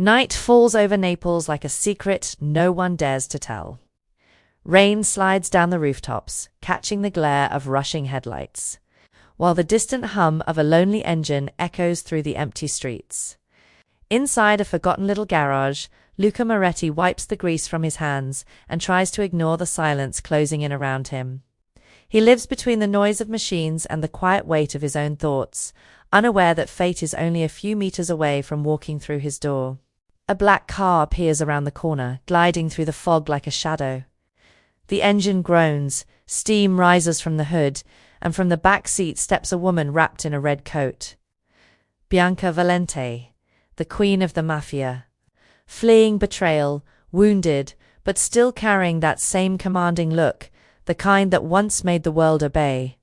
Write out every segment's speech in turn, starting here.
Night falls over Naples like a secret no one dares to tell. Rain slides down the rooftops, catching the glare of rushing headlights, while the distant hum of a lonely engine echoes through the empty streets. Inside a forgotten little garage, Luca Moretti wipes the grease from his hands and tries to ignore the silence closing in around him. He lives between the noise of machines and the quiet weight of his own thoughts, unaware that fate is only a few meters away from walking through his door. A black car appears around the corner, gliding through the fog like a shadow. The engine groans, steam rises from the hood, and from the back seat steps a woman wrapped in a red coat. Bianca Valente, the queen of the Mafia. Fleeing betrayal, wounded, but still carrying that same commanding look, the kind that once made the world obey.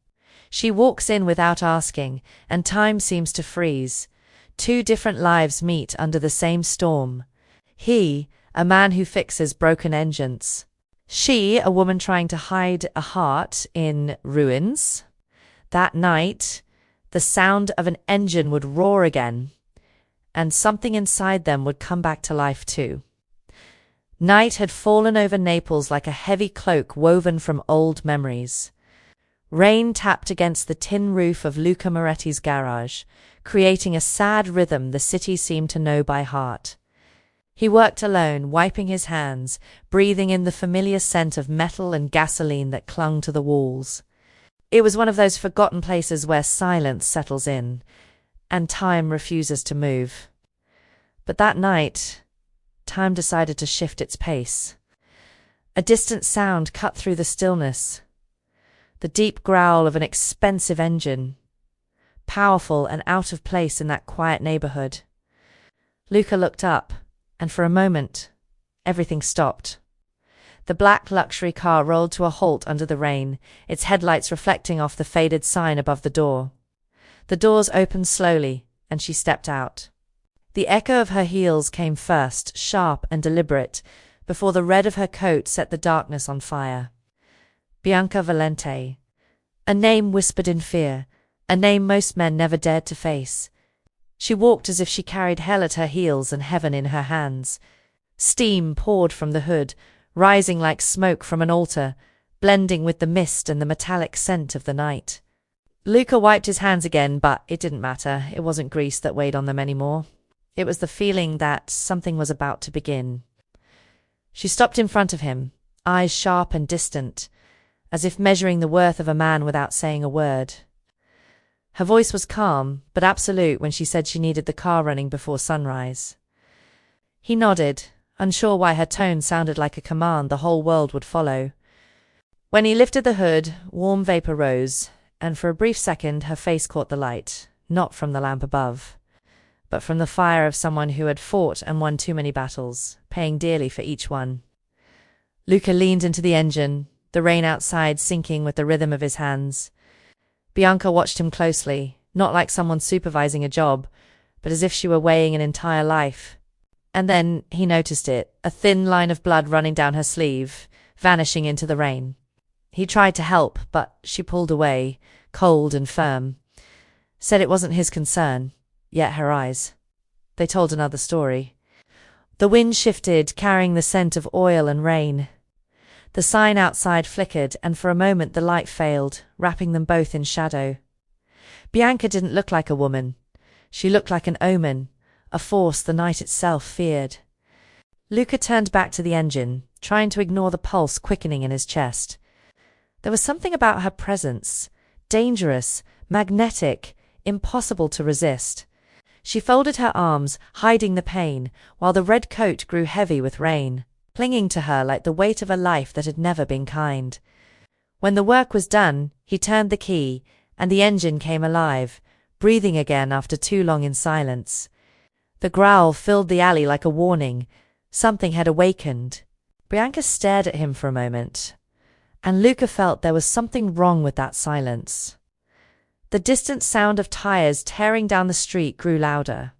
She walks in without asking, and time seems to freeze. Two different lives meet under the same storm. He, a man who fixes broken engines. She, a woman trying to hide a heart in ruins. That night, the sound of an engine would roar again, and something inside them would come back to life too. Night had fallen over Naples like a heavy cloak woven from old memories. Rain tapped against the tin roof of Luca Moretti's garage, creating a sad rhythm the city seemed to know by heart. He worked alone, wiping his hands, breathing in the familiar scent of metal and gasoline that clung to the walls. It was one of those forgotten places where silence settles in, and time refuses to move. But that night, time decided to shift its pace. A distant sound cut through the stillness. The deep growl of an expensive engine, powerful and out of place in that quiet neighborhood. Luca looked up, and for a moment, everything stopped. The black luxury car rolled to a halt under the rain, its headlights reflecting off the faded sign above the door. The doors opened slowly, and she stepped out. The echo of her heels came first, sharp and deliberate, before the red of her coat set the darkness on fire. Bianca Valente. A name whispered in fear, a name most men never dared to face. She walked as if she carried hell at her heels and heaven in her hands. Steam poured from the hood, rising like smoke from an altar, blending with the mist and the metallic scent of the night. Luca wiped his hands again, but it didn't matter. It wasn't grease that weighed on them anymore. It was the feeling that something was about to begin. She stopped in front of him, eyes sharp and distant, as if measuring the worth of a man without saying a word. Her voice was calm, but absolute when she said she needed the car running before sunrise. He nodded, unsure why her tone sounded like a command the whole world would follow. When he lifted the hood, warm vapor rose, and for a brief second her face caught the light, not from the lamp above, but from the fire of someone who had fought and won too many battles, paying dearly for each one. Luca leaned into the engine, the rain outside sinking with the rhythm of his hands. Bianca watched him closely, not like someone supervising a job, but as if she were weighing an entire life. And then he noticed it, a thin line of blood running down her sleeve, vanishing into the rain. He tried to help, but she pulled away, cold and firm. Said it wasn't his concern, yet her eyes. They told another story. The wind shifted, carrying the scent of oil and rain. The sign outside flickered, and for a moment the light failed, wrapping them both in shadow. Bianca didn't look like a woman. She looked like an omen, a force the night itself feared. Luca turned back to the engine, trying to ignore the pulse quickening in his chest. There was something about her presence, dangerous, magnetic, impossible to resist. She folded her arms, hiding the pain, while the red coat grew heavy with rain, clinging to her like the weight of a life that had never been kind. When the work was done, he turned the key, and the engine came alive, breathing again after too long in silence. The growl filled the alley like a warning. Something had awakened. Bianca stared at him for a moment, and Luca felt there was something wrong with that silence. The distant sound of tires tearing down the street grew louder.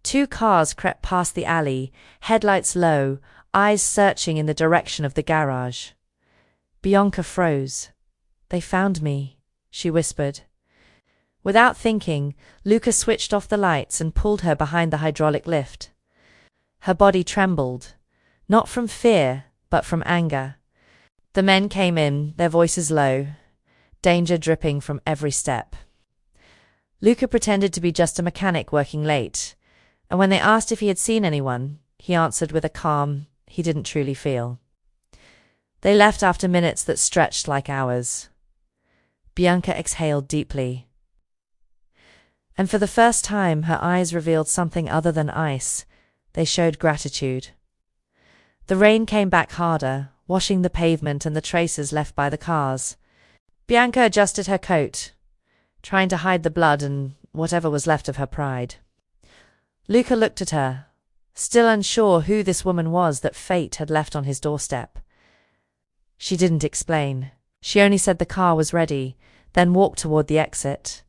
Two cars crept past the alley, headlights low, eyes searching in the direction of the garage. Bianca froze. "They found me," she whispered. Without thinking, Luca switched off the lights and pulled her behind the hydraulic lift. Her body trembled, not from fear, but from anger. The men came in, their voices low, danger dripping from every step. Luca pretended to be just a mechanic working late, and when they asked if he had seen anyone, he answered with a calm he didn't truly feel. They left after minutes that stretched like hours. Bianca exhaled deeply, and for the first time her eyes revealed something other than ice. They showed gratitude. The rain came back harder, washing the pavement and the traces left by the cars. Bianca adjusted her coat, trying to hide the blood and whatever was left of her pride. Luca looked at her, still unsure who this woman was that fate had left on his doorstep. She didn't explain. She only said the car was ready, then walked toward the exit.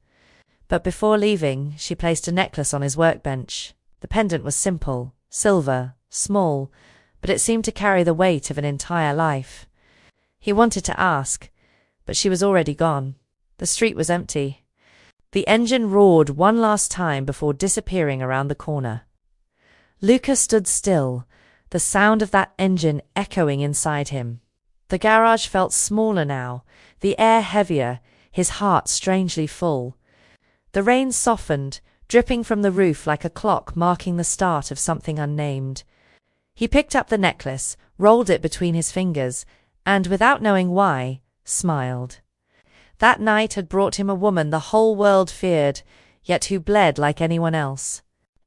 But before leaving, she placed a necklace on his workbench. The pendant was simple, silver, small, but it seemed to carry the weight of an entire life. He wanted to ask, but she was already gone. The street was empty. The engine roared one last time before disappearing around the corner. Luca stood still, the sound of that engine echoing inside him. The garage felt smaller now, the air heavier, his heart strangely full. The rain softened, dripping from the roof like a clock marking the start of something unnamed. He picked up the necklace, rolled it between his fingers, and, without knowing why, smiled. That night had brought him a woman the whole world feared, yet who bled like anyone else.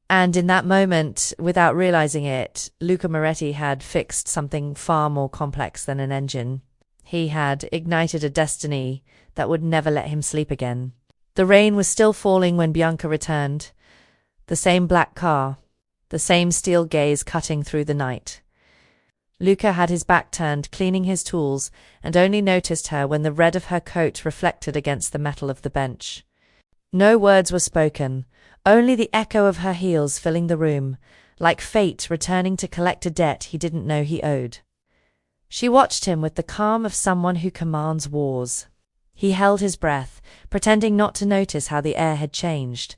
And in that moment, without realizing it, Luca Moretti had fixed something far more complex than an engine. He had ignited a destiny that would never let him sleep again. The rain was still falling when Bianca returned. The same black car, the same steel gaze cutting through the night. Luca had his back turned, cleaning his tools, and only noticed her when the red of her coat reflected against the metal of the bench. No words were spoken, only the echo of her heels filling the room, like fate returning to collect a debt he didn't know he owed. She watched him with the calm of someone who commands wars. He held his breath, pretending not to notice how the air had changed.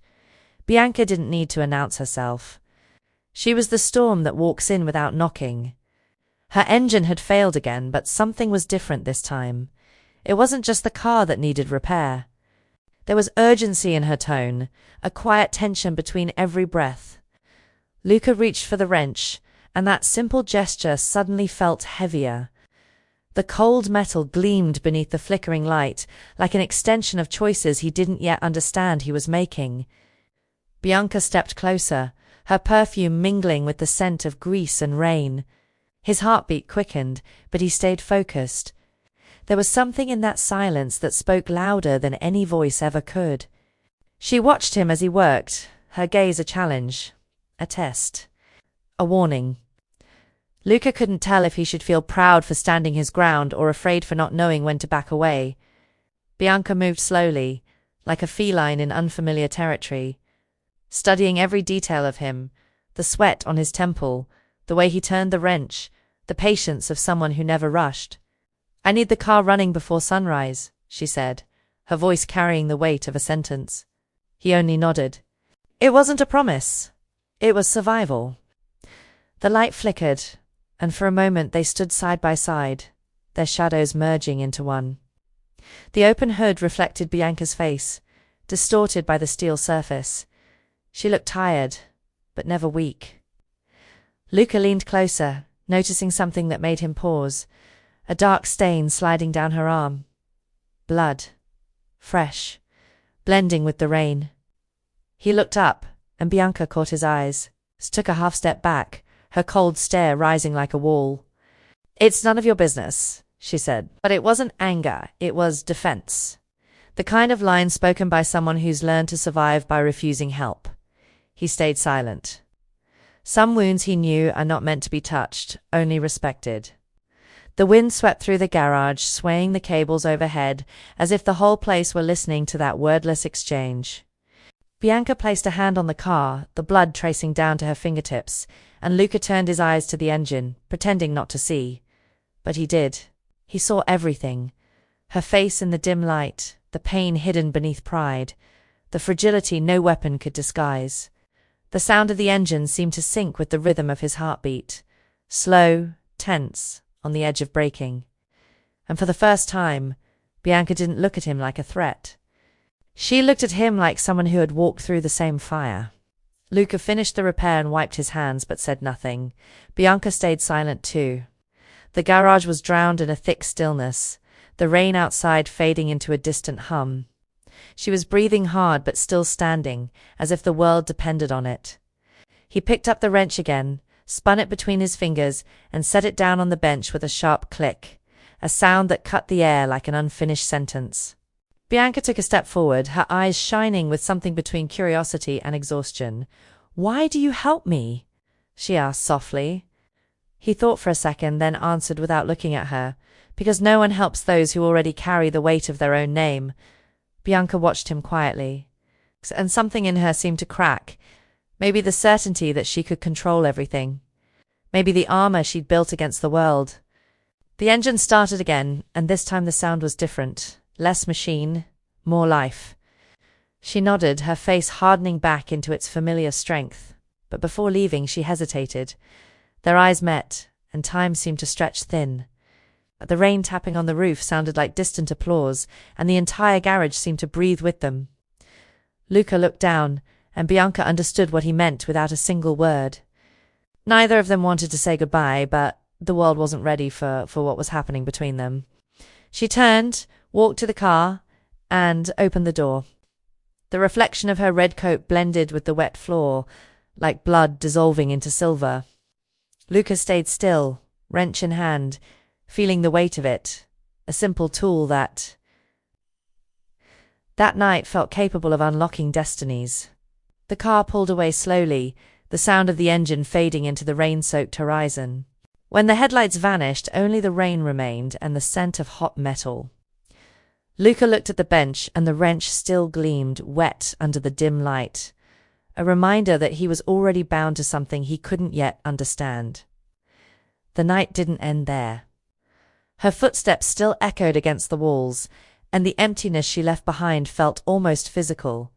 Bianca didn't need to announce herself. She was the storm that walks in without knocking. Her engine had failed again, but something was different this time. It wasn't just the car that needed repair. There was urgency in her tone, a quiet tension between every breath. Luca reached for the wrench, and that simple gesture suddenly felt heavier. The cold metal gleamed beneath the flickering light, like an extension of choices he didn't yet understand he was making. Bianca stepped closer, her perfume mingling with the scent of grease and rain. His heartbeat quickened, but he stayed focused. There was something in that silence that spoke louder than any voice ever could. She watched him as he worked, her gaze a challenge, a test, a warning. Luca couldn't tell if he should feel proud for standing his ground or afraid for not knowing when to back away. Bianca moved slowly, like a feline in unfamiliar territory, studying every detail of him, the sweat on his temple, the way he turned the wrench, the patience of someone who never rushed. "I need the car running before sunrise," she said, her voice carrying the weight of a sentence. He only nodded. It wasn't a promise. It was survival. The light flickered, and for a moment they stood side by side, their shadows merging into one. The open hood reflected Bianca's face, distorted by the steel surface. She looked tired, but never weak. Luca leaned closer, noticing something that made him pause, a dark stain sliding down her arm. Blood. Fresh. Blending with the rain. He looked up, and Bianca caught his eyes, took a half step back, her cold stare rising like a wall. "It's none of your business," she said. But it wasn't anger, it was defense. The kind of line spoken by someone who's learned to survive by refusing help. He stayed silent. Some wounds he knew are not meant to be touched, only respected. The wind swept through the garage, swaying the cables overhead, as if the whole place were listening to that wordless exchange. Bianca placed a hand on the car, the blood tracing down to her fingertips, and Luca turned his eyes to the engine, pretending not to see. But he did. He saw everything. Her face in the dim light, the pain hidden beneath pride, the fragility no weapon could disguise. The sound of the engine seemed to sync with the rhythm of his heartbeat, slow, tense, on the edge of breaking. And for the first time, Bianca didn't look at him like a threat. She looked at him like someone who had walked through the same fire. Luca finished the repair and wiped his hands but said nothing. Bianca stayed silent too. The garage was drowned in a thick stillness, the rain outside fading into a distant hum. She was breathing hard but still standing, as if the world depended on it. He picked up the wrench again, spun it between his fingers, and set it down on the bench with a sharp click, a sound that cut the air like an unfinished sentence. Bianca took a step forward, her eyes shining with something between curiosity and exhaustion. "Why do you help me?" she asked softly. He thought for a second, then answered without looking at her, "Because no one helps those who already carry the weight of their own name." Bianca watched him quietly, and something in her seemed to crack. Maybe the certainty that she could control everything. Maybe the armor she'd built against the world. The engine started again, and this time the sound was different. Less machine, more life. She nodded, her face hardening back into its familiar strength. But before leaving, she hesitated. Their eyes met, and time seemed to stretch thin. The rain tapping on the roof sounded like distant applause, and the entire garage seemed to breathe with them. Luca looked down, and Bianca understood what he meant without a single word. Neither of them wanted to say goodbye, but the world wasn't ready for what was happening between them. She turned, walked to the car, and opened the door. The reflection of her red coat blended with the wet floor, like blood dissolving into silver. Luca stayed still, wrench in hand, feeling the weight of it, a simple tool that night felt capable of unlocking destinies. The car pulled away slowly, the sound of the engine fading into the rain-soaked horizon. When the headlights vanished, only the rain remained and the scent of hot metal. Luca looked at the bench, and the wrench still gleamed, wet under the dim light, a reminder that he was already bound to something he couldn't yet understand. The night didn't end there. Her footsteps still echoed against the walls, and the emptiness she left behind felt almost physical.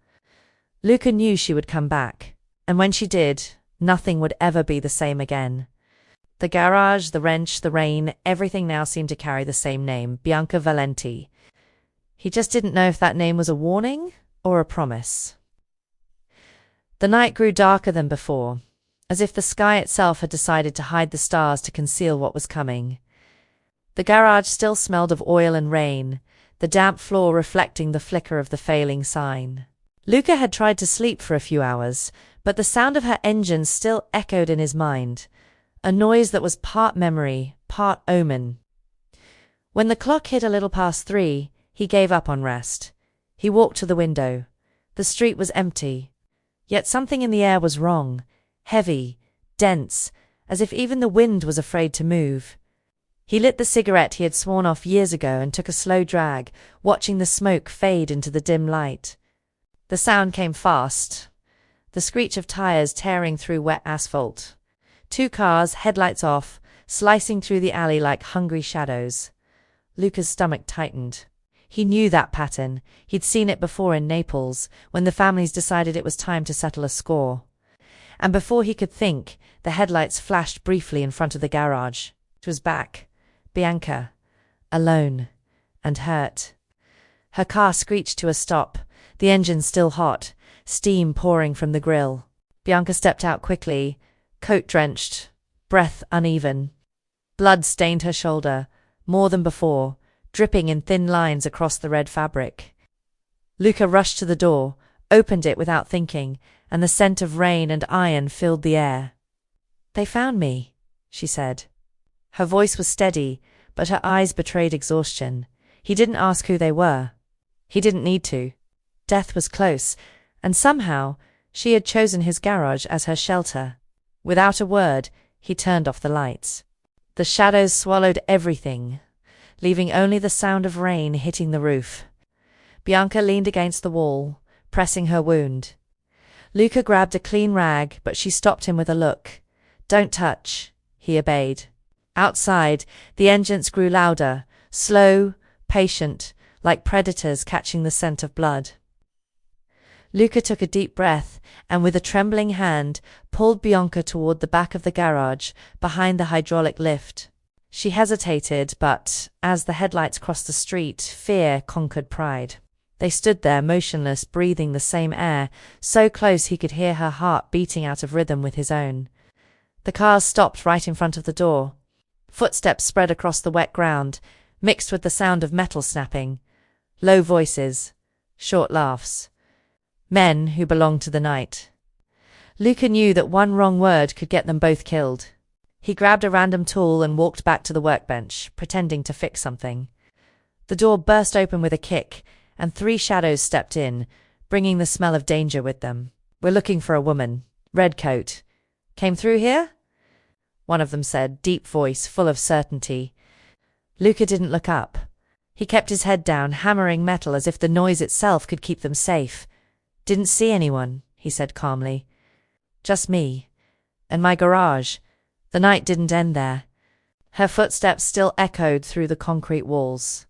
Luca knew she would come back, and when she did, nothing would ever be the same again. The garage, the wrench, the rain, everything now seemed to carry the same name, Bianca Valenti. He just didn't know if that name was a warning or a promise. The night grew darker than before, as if the sky itself had decided to hide the stars to conceal what was coming. The garage still smelled of oil and rain, the damp floor reflecting the flicker of the failing sign. Luca had tried to sleep for a few hours, but the sound of her engine still echoed in his mind, a noise that was part memory, part omen. When the clock hit a little past 3, he gave up on rest. He walked to the window. The street was empty. Yet something in the air was wrong, heavy, dense, as if even the wind was afraid to move. He lit the cigarette he had sworn off years ago and took a slow drag, watching the smoke fade into the dim light. The sound came fast, the screech of tires tearing through wet asphalt. 2 cars, headlights off, slicing through the alley like hungry shadows. Luca's stomach tightened. He knew that pattern. He'd seen it before in Naples, when the families decided it was time to settle a score. And before he could think, the headlights flashed briefly in front of the garage. It was back. Bianca. Alone. And hurt. Her car screeched to a stop, the engine still hot, steam pouring from the grill. Bianca stepped out quickly, coat drenched, breath uneven. Blood stained her shoulder, more than before, dripping in thin lines across the red fabric. Luca rushed to the door, opened it without thinking, and the scent of rain and iron filled the air. "They found me," she said. Her voice was steady, but her eyes betrayed exhaustion. He didn't ask who they were. He didn't need to. Death was close, and somehow she had chosen his garage as her shelter. Without a word, he turned off the lights. The shadows swallowed everything, leaving only the sound of rain hitting the roof. Bianca leaned against the wall, pressing her wound. Luca grabbed a clean rag, but she stopped him with a look. "Don't touch," he obeyed. Outside, the engines grew louder, slow, patient, like predators catching the scent of blood. Luca took a deep breath and with a trembling hand pulled Bianca toward the back of the garage, behind the hydraulic lift. She hesitated, but as the headlights crossed the street, fear conquered pride. They stood there, motionless, breathing the same air, so close he could hear her heart beating out of rhythm with his own. The cars stopped right in front of the door. Footsteps spread across the wet ground, mixed with the sound of metal snapping. Low voices, short laughs. Men who belonged to the night. Luca knew that one wrong word could get them both killed. He grabbed a random tool and walked back to the workbench, pretending to fix something. The door burst open with a kick, and 3 shadows stepped in, bringing the smell of danger with them. "We're looking for a woman. Red coat. Came through here?" one of them said, deep voice, full of certainty. Luca didn't look up. He kept his head down, hammering metal as if the noise itself could keep them safe. "Didn't see anyone," he said calmly. "Just me. And my garage. The night didn't end there." Her footsteps still echoed through the concrete walls,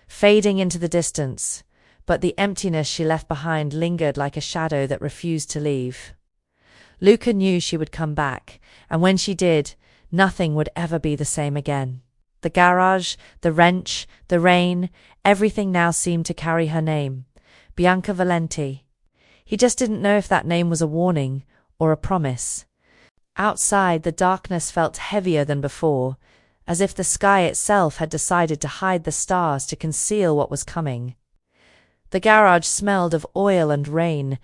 fading into the distance, but the emptiness she left behind lingered like a shadow that refused to leave. Luca knew she would come back, and when she did, nothing would ever be the same again. The garage, the wrench, the rain, everything now seemed to carry her name, Bianca Valenti. He just didn't know if that name was a warning or a promise. Outside, the darkness felt heavier than before, as if the sky itself had decided to hide the stars to conceal what was coming. The garage smelled of oil and rain,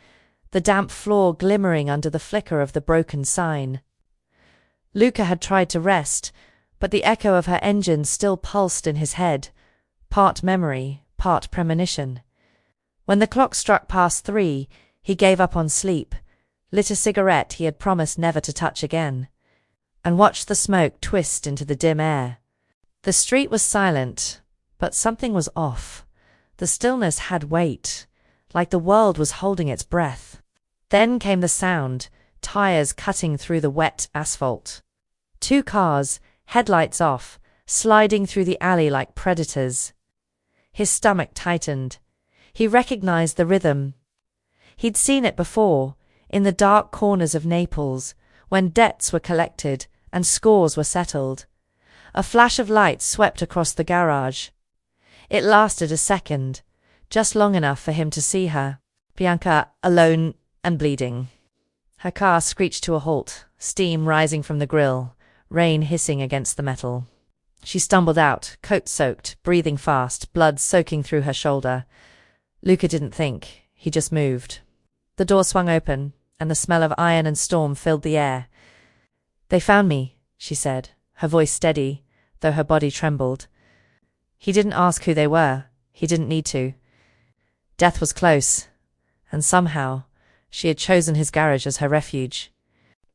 the damp floor glimmering under the flicker of the broken sign. Luca had tried to rest, but the echo of her engine still pulsed in his head, part memory, part premonition. When the clock struck past 3, he gave up on sleep, lit a cigarette he had promised never to touch again, and watched the smoke twist into the dim air. The street was silent, but something was off. The stillness had weight, like the world was holding its breath. Then came the sound, tires cutting through the wet asphalt. 2 cars, headlights off, sliding through the alley like predators. His stomach tightened. He recognized the rhythm. He'd seen it before, in the dark corners of Naples, when debts were collected and scores were settled. A flash of light swept across the garage. It lasted a second, just long enough for him to see her, Bianca, alone and bleeding. Her car screeched to a halt, steam rising from the grille, rain hissing against the metal. She stumbled out, coat-soaked, breathing fast, blood soaking through her shoulder. Luca didn't think, he just moved. The door swung open, and the smell of iron and storm filled the air. "They found me," she said, her voice steady, though her body trembled. He didn't ask who they were. He didn't need to. Death was close, and somehow she had chosen his garage as her refuge.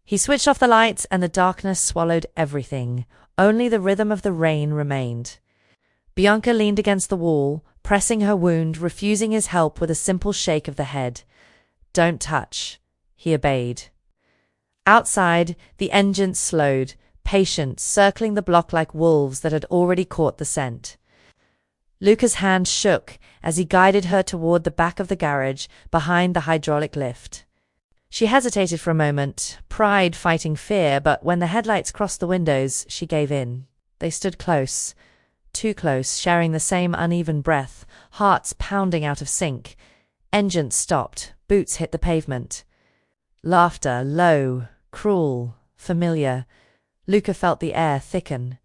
He switched off the lights, and the darkness swallowed everything. Only the rhythm of the rain remained. Bianca leaned against the wall, pressing her wound, refusing his help with a simple shake of the head. "Don't touch." He obeyed. Outside, the engine slowed, patient, circling the block like wolves that had already caught the scent. Luca's hand shook as he guided her toward the back of the garage, behind the hydraulic lift. She hesitated for a moment, pride fighting fear, but when the headlights crossed the windows, she gave in. They stood close, too close, sharing the same uneven breath, hearts pounding out of sync. Engines stopped, boots hit the pavement. Laughter, low, cruel, familiar. Luca felt the air thicken.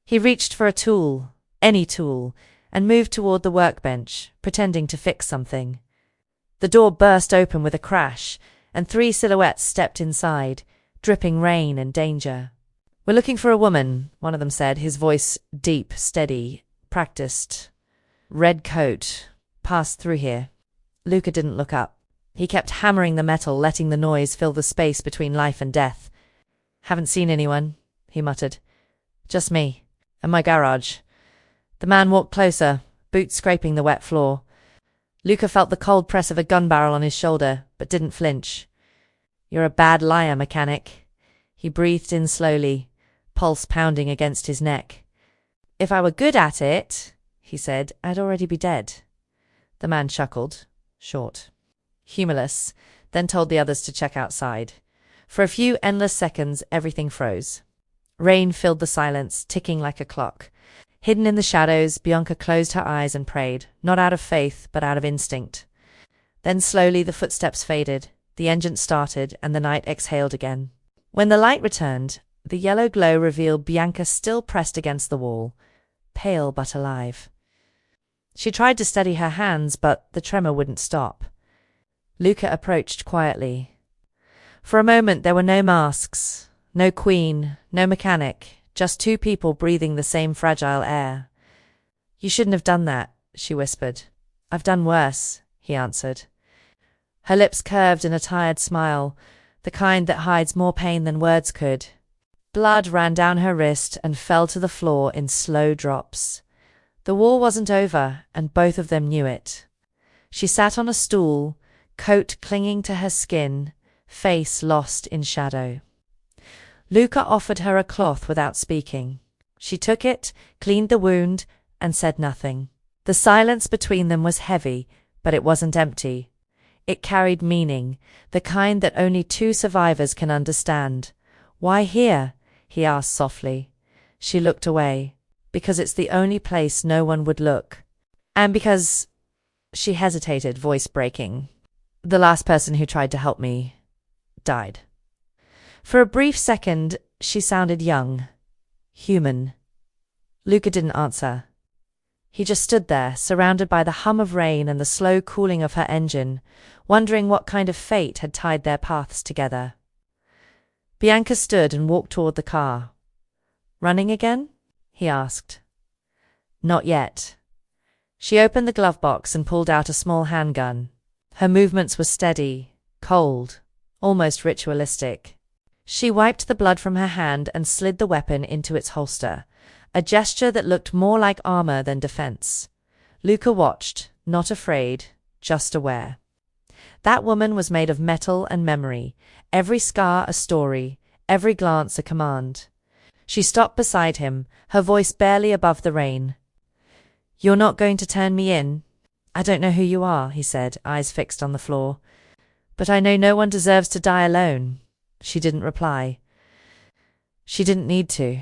He reached for a tool, any tool, and moved toward the workbench, pretending to fix something. The door burst open with a crash, and 3 silhouettes stepped inside, dripping rain and danger. "We're looking for a woman," one of them said, his voice deep, steady, practiced. "Red coat. Passed through here." Luca didn't look up. He kept hammering the metal, letting the noise fill the space between life and death. "Haven't seen anyone," he muttered. "Just me. And my garage." The man walked closer, boots scraping the wet floor. Luca felt the cold press of a gun barrel on his shoulder, but didn't flinch. "You're a bad liar, mechanic." He breathed in slowly, pulse pounding against his neck. "If I were good at it," he said, "I'd already be dead." The man chuckled, short. humorless, then told the others to check outside. For a few endless seconds, everything froze. Rain filled the silence, ticking like a clock. Hidden in the shadows, Bianca closed her eyes and prayed, not out of faith, but out of instinct. Then slowly the footsteps faded, the engine started, and the night exhaled again. When the light returned, the yellow glow revealed Bianca still pressed against the wall, pale but alive. She tried to steady her hands, but the tremor wouldn't stop. Luca approached quietly. For a moment there were no masks, no queen, no mechanic, just two people breathing the same fragile air. "You shouldn't have done that," she whispered. "I've done worse," he answered. Her lips curved in a tired smile, the kind that hides more pain than words could. Blood ran down her wrist and fell to the floor in slow drops. The war wasn't over, and both of them knew it. She sat on a stool, coat clinging to her skin, face lost in shadow. Luca offered her a cloth without speaking. She took it, cleaned the wound, and said nothing. The silence between them was heavy, but it wasn't empty. It carried meaning, the kind that only two survivors can understand. "Why here?" he asked softly. She looked away. "Because it's the only place no one would look. And because—" She hesitated, voice breaking. "The last person who tried to help me died." For a brief second, she sounded young, human. Luca didn't answer. He just stood there, surrounded by the hum of rain and the slow cooling of her engine, wondering what kind of fate had tied their paths together. Bianca stood and walked toward the car. "Running again?" he asked. "Not yet." She opened the glove box and pulled out a small handgun. Her movements were steady, cold, almost ritualistic. She wiped the blood from her hand and slid the weapon into its holster, a gesture that looked more like armor than defense. Luca watched, not afraid, just aware. That woman was made of metal and memory, every scar a story, every glance a command. She stopped beside him, her voice barely above the rain. "You're not going to turn me in?" "I don't know who you are," he said, eyes fixed on the floor. "But I know no one deserves to die alone." She didn't reply. She didn't need to.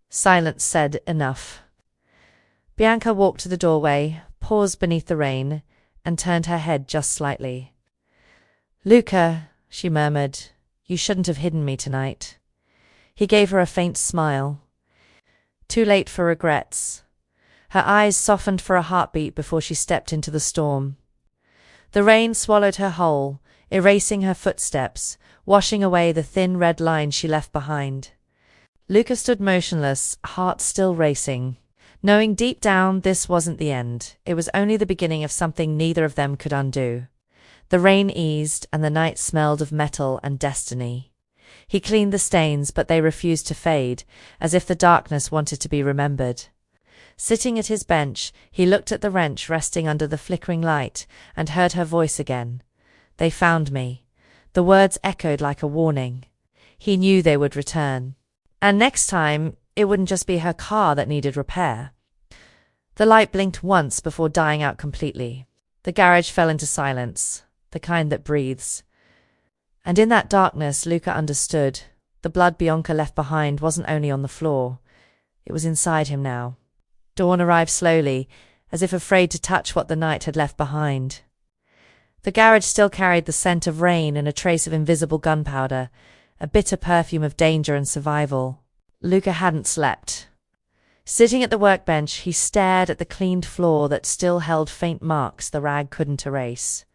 Silence said enough. Bianca walked to the doorway, paused beneath the rain, and turned her head just slightly. "Luca," she murmured, "you shouldn't have hidden me tonight." He gave her a faint smile. Too late for regrets. Her eyes softened for a heartbeat before she stepped into the storm. The rain swallowed her whole, erasing her footsteps, washing away the thin red line she left behind. Luca stood motionless, heart still racing, knowing deep down this wasn't the end. It was only the beginning of something neither of them could undo. The rain eased, and the night smelled of metal and destiny. He cleaned the stains, but they refused to fade, as if the darkness wanted to be remembered. Sitting at his bench, he looked at the wrench resting under the flickering light, and heard her voice again. "They found me." The words echoed like a warning. He knew they would return. And next time, it wouldn't just be her car that needed repair. The light blinked once before dying out completely. The garage fell into silence, the kind that breathes. And in that darkness, Luca understood. The blood Bianca left behind wasn't only on the floor. It was inside him now. Dawn arrived slowly, as if afraid to touch what the night had left behind. The garage still carried the scent of rain and a trace of invisible gunpowder, a bitter perfume of danger and survival. Luca hadn't slept. Sitting at the workbench, he stared at the cleaned floor that still held faint marks the rag couldn't erase.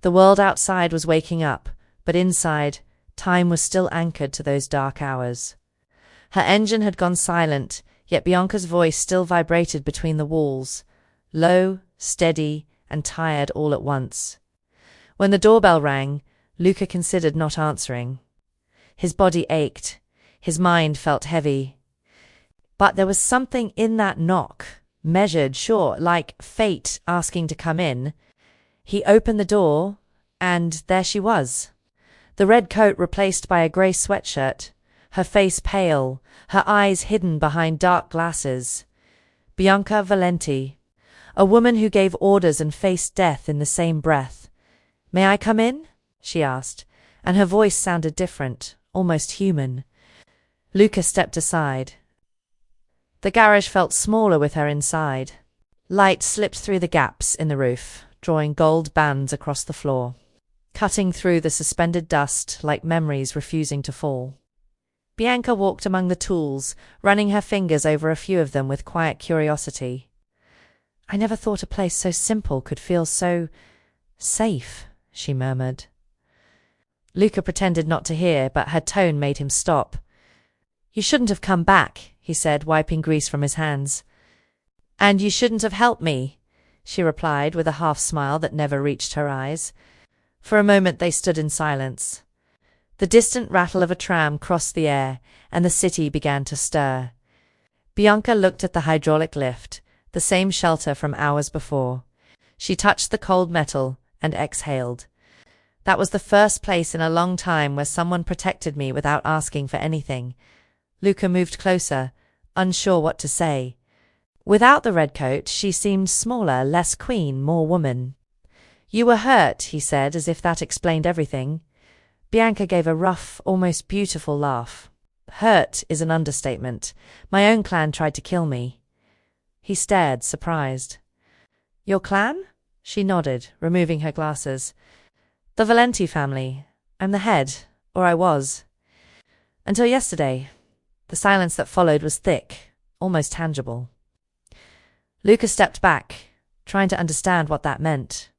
The world outside was waking up, but inside, time was still anchored to those dark hours. Her engine had gone silent, yet Bianca's voice still vibrated between the walls, low, steady, and tired all at once. When the doorbell rang, Luca considered not answering. His body ached. His mind felt heavy. But there was something in that knock, measured, sure, like fate asking to come in. He opened the door, and there she was. The red coat replaced by a grey sweatshirt, her face pale, her eyes hidden behind dark glasses. Bianca Valenti, a woman who gave orders and faced death in the same breath. "May I come in?" she asked, and her voice sounded different, almost human. Luca stepped aside. The garage felt smaller with her inside. Light slipped through the gaps in the roof, drawing gold bands across the floor, cutting through the suspended dust like memories refusing to fall. Bianca walked among the tools, running her fingers over a few of them with quiet curiosity. "I never thought a place so simple could feel so safe," she murmured. Luca pretended not to hear, but her tone made him stop. "You shouldn't have come back," he said, wiping grease from his hands. "And you shouldn't have helped me," she replied with a half-smile that never reached her eyes. For a moment they stood in silence. The distant rattle of a tram crossed the air, and the city began to stir. Bianca looked at the hydraulic lift, the same shelter from hours before. She touched the cold metal and exhaled. That was the first place in a long time where someone protected me without asking for anything. Luca moved closer, unsure what to say. Without the red coat, she seemed smaller, less queen, more woman. "You were hurt," he said, as if that explained everything. Bianca gave a rough, almost beautiful laugh. "Hurt is an understatement. My own clan tried to kill me." He stared, surprised. "Your clan?" She nodded, removing her glasses. "The Valenti family. I'm the head, or I was. Until yesterday." The silence that followed was thick, almost tangible. Luca stepped back, trying to understand what that meant.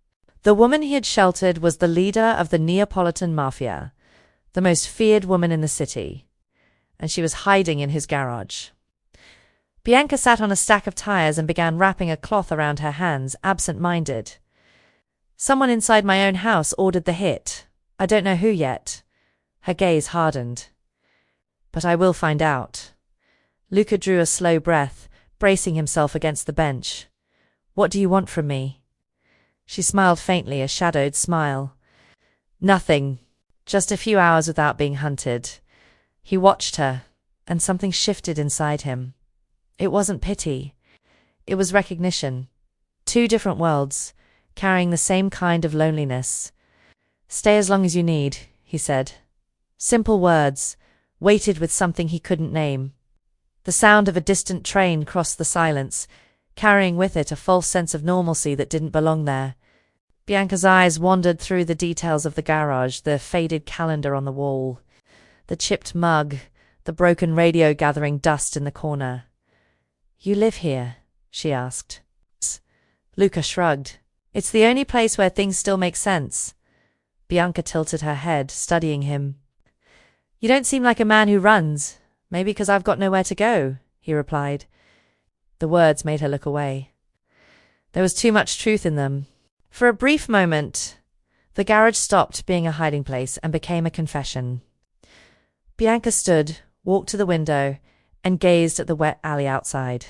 The woman he had sheltered was the leader of the Neapolitan Mafia, the most feared woman in the city, and she was hiding in his garage. Bianca sat on a stack of tires and began wrapping a cloth around her hands, absent-minded. "Someone inside my own house ordered the hit. I don't know who yet." Her gaze hardened. "But I will find out." Luca drew a slow breath, bracing himself against the bench. "What do you want from me?" She smiled faintly, a shadowed smile. "Nothing. Just a few hours without being hunted." He watched her, and something shifted inside him. It wasn't pity. It was recognition. Two different worlds, carrying the same kind of loneliness. "Stay as long as you need," he said. Simple words, weighted with something he couldn't name. The sound of a distant train crossed the silence, carrying with it a false sense of normalcy that didn't belong there. Bianca's eyes wandered through the details of the garage, the faded calendar on the wall, the chipped mug, the broken radio gathering dust in the corner. "You live here?" she asked. Luca shrugged. "It's the only place where things still make sense." Bianca tilted her head, studying him. "You don't seem like a man who runs. Maybe because I've got nowhere to go," he replied. The words made her look away. There was too much truth in them. For a brief moment, the garage stopped being a hiding place and became a confession. Bianca stood, walked to the window, and gazed at the wet alley outside.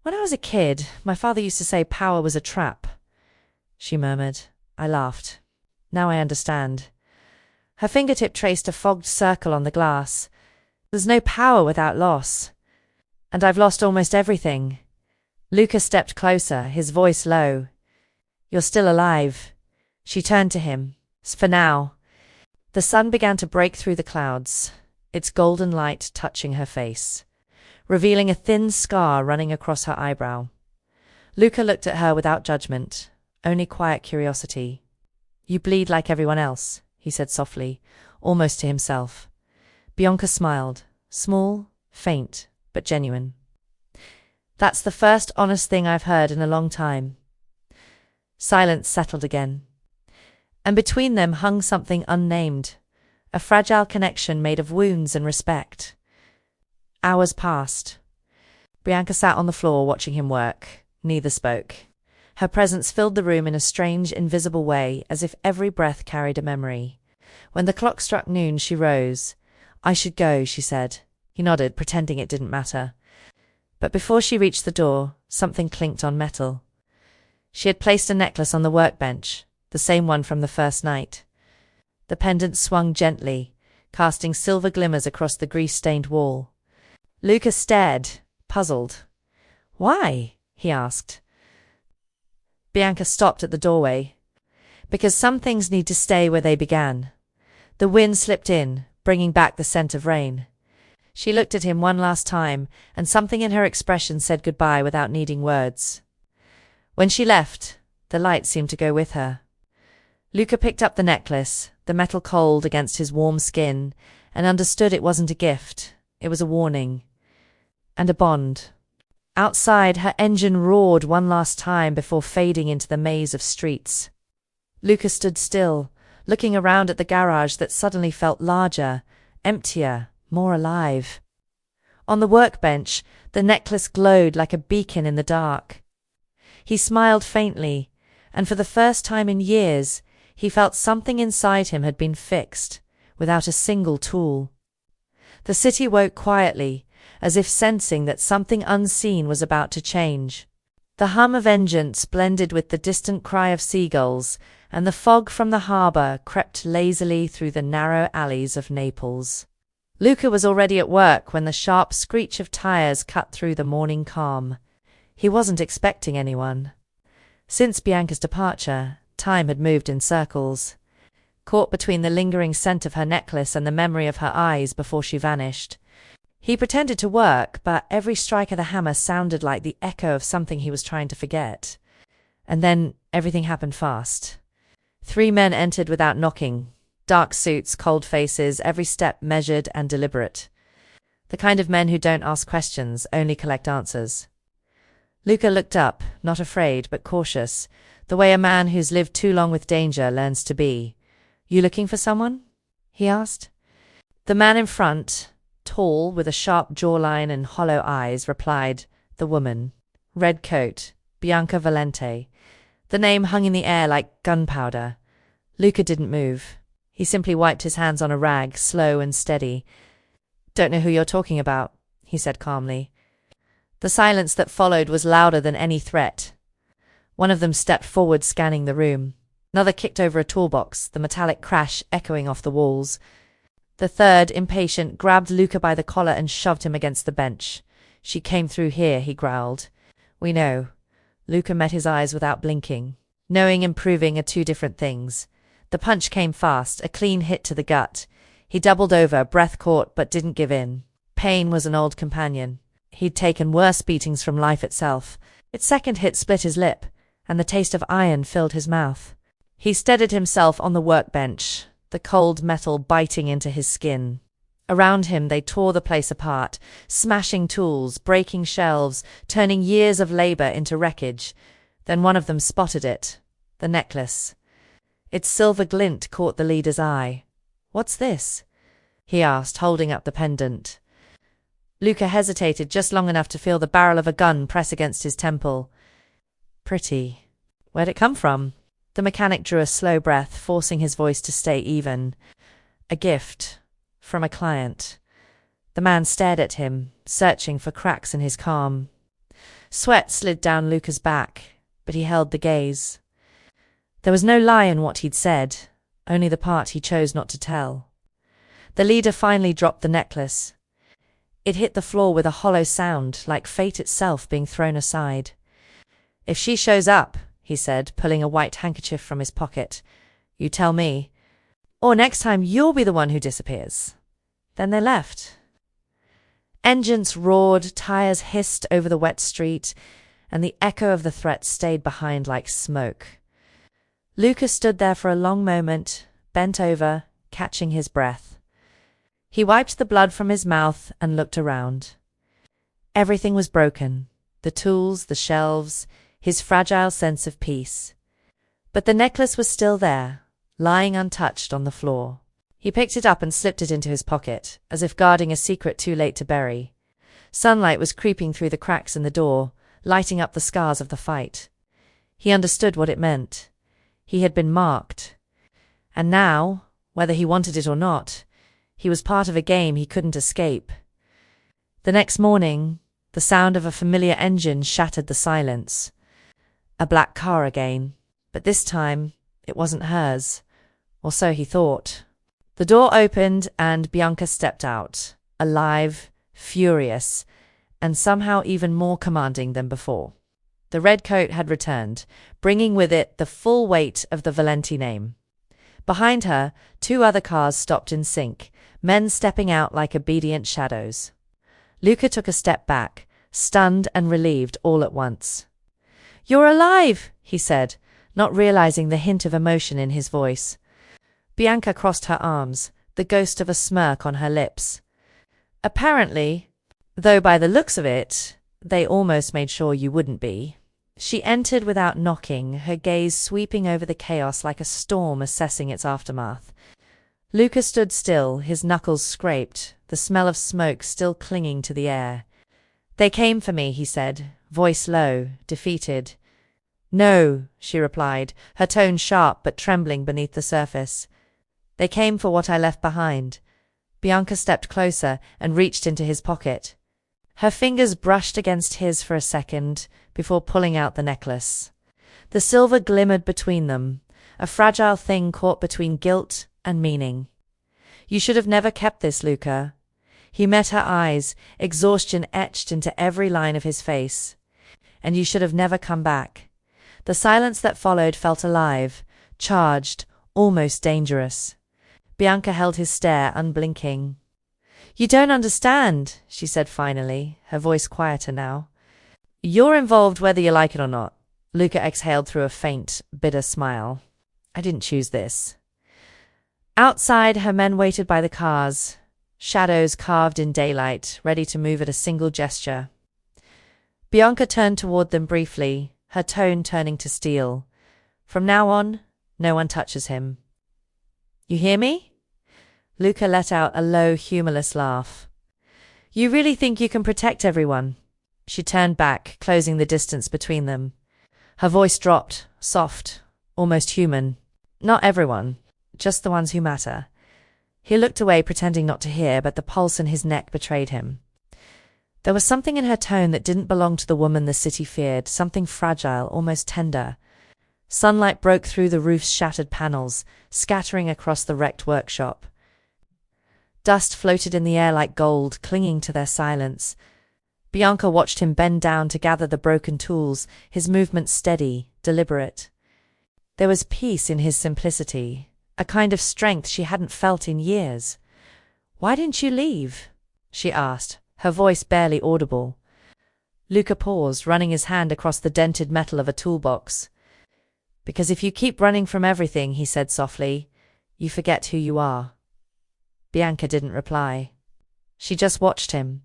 "When I was a kid, my father used to say power was a trap," she murmured. I laughed. "Now I understand." Her fingertip traced a fogged circle on the glass. "There's no power without loss. And I've lost almost everything." Luca stepped closer, his voice low. "You're still alive." She turned to him. "For now." The sun began to break through the clouds, its golden light touching her face, revealing a thin scar running across her eyebrow. Luca looked at her without judgment, only quiet curiosity. "You bleed like everyone else," he said softly, almost to himself. Bianca smiled, small, faint, but genuine. "That's the first honest thing I've heard in a long time." Silence settled again. And between them hung something unnamed, a fragile connection made of wounds and respect. Hours passed. Bianca sat on the floor watching him work. Neither spoke. Her presence filled the room in a strange, invisible way, as if every breath carried a memory. When the clock struck noon, she rose. "I should go," she said. He nodded, pretending it didn't matter. But before she reached the door, something clinked on metal. She had placed a necklace on the workbench, the same one from the first night. The pendant swung gently, casting silver glimmers across the grease-stained wall. Luca stared, puzzled. "Why?" he asked. Bianca stopped at the doorway. because some things need to stay where they began. The wind slipped in, bringing back the scent of rain. She looked at him one last time, and something in her expression said goodbye without needing words. When she left, the light seemed to go with her. Luca picked up the necklace, the metal cold against his warm skin, and understood it wasn't a gift. It was a warning. And a bond. Outside, her engine roared one last time before fading into the maze of streets. Luca stood still, looking around at the garage that suddenly felt larger, emptier, more alive. On the workbench, the necklace glowed like a beacon in the dark. He smiled faintly, and for the first time in years, he felt something inside him had been fixed, without a single tool. The city woke quietly, as if sensing that something unseen was about to change. The hum of engines blended with the distant cry of seagulls, and the fog from the harbour crept lazily through the narrow alleys of Naples. Luca was already at work when the sharp screech of tires cut through the morning calm. He wasn't expecting anyone. Since Bianca's departure, time had moved in circles. Caught between the lingering scent of her necklace and the memory of her eyes before she vanished. He pretended to work, but every strike of the hammer sounded like the echo of something he was trying to forget. And then everything happened fast. 3 men entered without knocking. Dark suits, cold faces, every step measured and deliberate. The kind of men who don't ask questions, only collect answers. Luca looked up, not afraid, but cautious, the way a man who's lived too long with danger learns to be. "You looking for someone?" he asked. The man in front, tall, with a sharp jawline and hollow eyes, replied, "The woman. Red coat, Bianca Valente." The name hung in the air like gunpowder. Luca didn't move. He simply wiped his hands on a rag, slow and steady. "Don't know who you're talking about," he said calmly. The silence that followed was louder than any threat. One of them stepped forward, scanning the room. Another kicked over a toolbox, the metallic crash echoing off the walls. The third, impatient, grabbed Luca by the collar and shoved him against the bench. "She came through here," he growled. "We know." Luca met his eyes without blinking. Knowing and proving are two different things. The punch came fast, a clean hit to the gut. He doubled over, breath caught, but didn't give in. Pain was an old companion. He'd taken worse beatings from life itself. Its second hit split his lip, and the taste of iron filled his mouth. He steadied himself on the workbench, the cold metal biting into his skin. Around him they tore the place apart, smashing tools, breaking shelves, turning years of labor into wreckage. Then one of them spotted it, the necklace. Its silver glint caught the leader's eye. "What's this?" he asked, holding up the pendant. Luca hesitated just long enough to feel the barrel of a gun press against his temple. "Pretty. Where'd it come from?" The mechanic drew a slow breath, forcing his voice to stay even. "A gift. From a client." The man stared at him, searching for cracks in his calm. Sweat slid down Luca's back, but he held the gaze. There was no lie in what he'd said, only the part he chose not to tell. The leader finally dropped the necklace. It hit the floor with a hollow sound, like fate itself being thrown aside. "If she shows up," he said, pulling a white handkerchief from his pocket, "you tell me. Or next time you'll be the one who disappears." Then they left. Engines roared, tires hissed over the wet street, and the echo of the threat stayed behind like smoke. Luca stood there for a long moment, bent over, catching his breath. He wiped the blood from his mouth and looked around. Everything was broken, the tools, the shelves, his fragile sense of peace. But the necklace was still there, lying untouched on the floor. He picked it up and slipped it into his pocket, as if guarding a secret too late to bury. Sunlight was creeping through the cracks in the door, lighting up the scars of the fight. He understood what it meant. He had been marked. And now, whether he wanted it or not, he was part of a game he couldn't escape. The next morning, the sound of a familiar engine shattered the silence. A black car again, but this time it wasn't hers, or so he thought. The door opened and Bianca stepped out, alive, furious, and somehow even more commanding than before. The red coat had returned, bringing with it the full weight of the Valenti name. Behind her, 2 other cars stopped in sync, men stepping out like obedient shadows. Luca took a step back, stunned and relieved all at once. "You're alive!" he said, not realizing the hint of emotion in his voice. Bianca crossed her arms, the ghost of a smirk on her lips. "Apparently, though by the looks of it, they almost made sure you wouldn't be." She entered without knocking, her gaze sweeping over the chaos like a storm assessing its aftermath. Luca stood still, his knuckles scraped, the smell of smoke still clinging to the air. "They came for me," he said, voice low, defeated. "No," she replied, her tone sharp but trembling beneath the surface. "They came for what I left behind." Bianca stepped closer and reached into his pocket. Her fingers brushed against his for a second before pulling out the necklace. The silver glimmered between them, a fragile thing caught between guilt and meaning. "You should have never kept this, Luca." He met her eyes, exhaustion etched into every line of his face. "And you should have never come back." The silence that followed felt alive, charged, almost dangerous. Bianca held his stare unblinking. "You don't understand," she said finally, her voice quieter now. "You're involved whether you like it or not." Luca exhaled through a faint, bitter smile. "I didn't choose this." Outside, her men waited by the cars, shadows carved in daylight, ready to move at a single gesture. Bianca turned toward them briefly, her tone turning to steel. "From now on, no one touches him. You hear me?" Luca let out a low, humorless laugh. "You really think you can protect everyone?" She turned back, closing the distance between them. Her voice dropped, soft, almost human. "Not everyone, just the ones who matter." He looked away, pretending not to hear, but the pulse in his neck betrayed him. There was something in her tone that didn't belong to the woman the city feared, something fragile, almost tender. Sunlight broke through the roof's shattered panels, scattering across the wrecked workshop. Dust floated in the air like gold, clinging to their silence. Bianca watched him bend down to gather the broken tools, his movements steady, deliberate. There was peace in his simplicity, a kind of strength she hadn't felt in years. "Why didn't you leave?" she asked, her voice barely audible. Luca paused, running his hand across the dented metal of a toolbox. "Because if you keep running from everything," he said softly, "you forget who you are." Bianca didn't reply. She just watched him,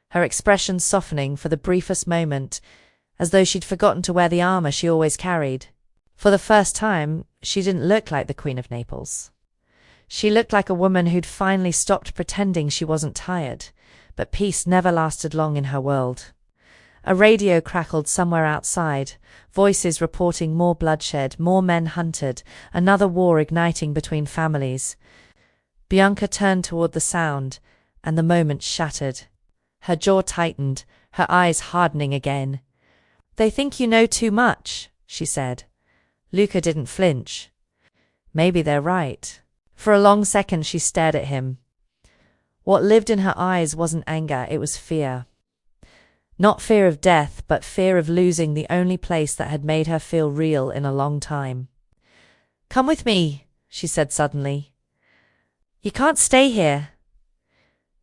her expression softening for the briefest moment, as though she'd forgotten to wear the armor she always carried. For the first time, she didn't look like the Queen of Naples. She looked like a woman who'd finally stopped pretending she wasn't tired, but peace never lasted long in her world. A radio crackled somewhere outside, voices reporting more bloodshed, more men hunted, another war igniting between families. Bianca turned toward the sound, and the moment shattered. Her jaw tightened, her eyes hardening again. "They think you know too much," she said. Luca didn't flinch. Maybe they're right. For a long second she stared at him. What lived in her eyes wasn't anger, it was fear. Not fear of death, but fear of losing the only place that had made her feel real in a long time. "Come with me," she said suddenly. "You can't stay here."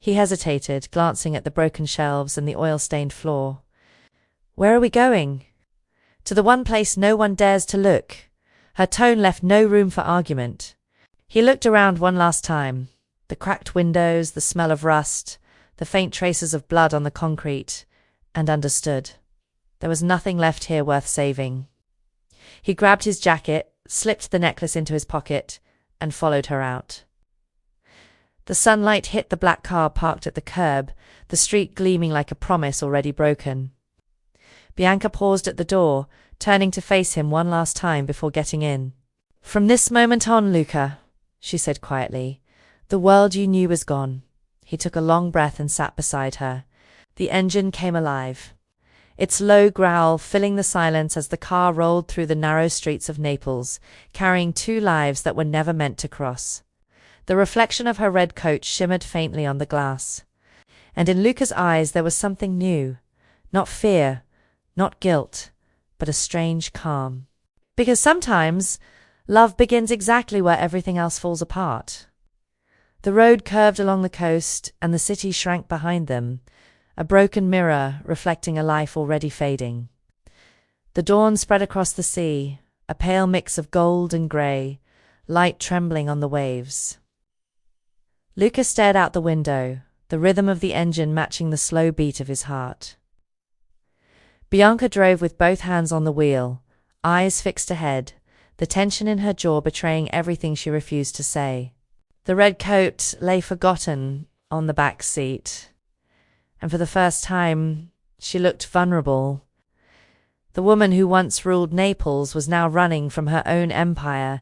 He hesitated, glancing at the broken shelves and the oil-stained floor. "Where are we going?" "To the one place no one dares to look." Her tone left no room for argument. He looked around one last time. The cracked windows, the smell of rust, the faint traces of blood on the concrete, and understood. There was nothing left here worth saving. He grabbed his jacket, slipped the necklace into his pocket, and followed her out. The sunlight hit the black car parked at the curb, the street gleaming like a promise already broken. Bianca paused at the door, turning to face him one last time before getting in. "From this moment on, Luca," she said quietly, "the world you knew is gone." He took a long breath and sat beside her. The engine came alive, its low growl filling the silence as the car rolled through the narrow streets of Naples, carrying 2 lives that were never meant to cross. The reflection of her red coat shimmered faintly on the glass. And in Luca's eyes there was something new. Not fear, not guilt, but a strange calm. Because sometimes love begins exactly where everything else falls apart. The road curved along the coast, and the city shrank behind them, a broken mirror reflecting a life already fading. The dawn spread across the sea, a pale mix of gold and grey, light trembling on the waves. Luca stared out the window, the rhythm of the engine matching the slow beat of his heart. Bianca drove with both hands on the wheel, eyes fixed ahead, the tension in her jaw betraying everything she refused to say. The red coat lay forgotten on the back seat, and for the first time she looked vulnerable. The woman who once ruled Naples was now running from her own empire,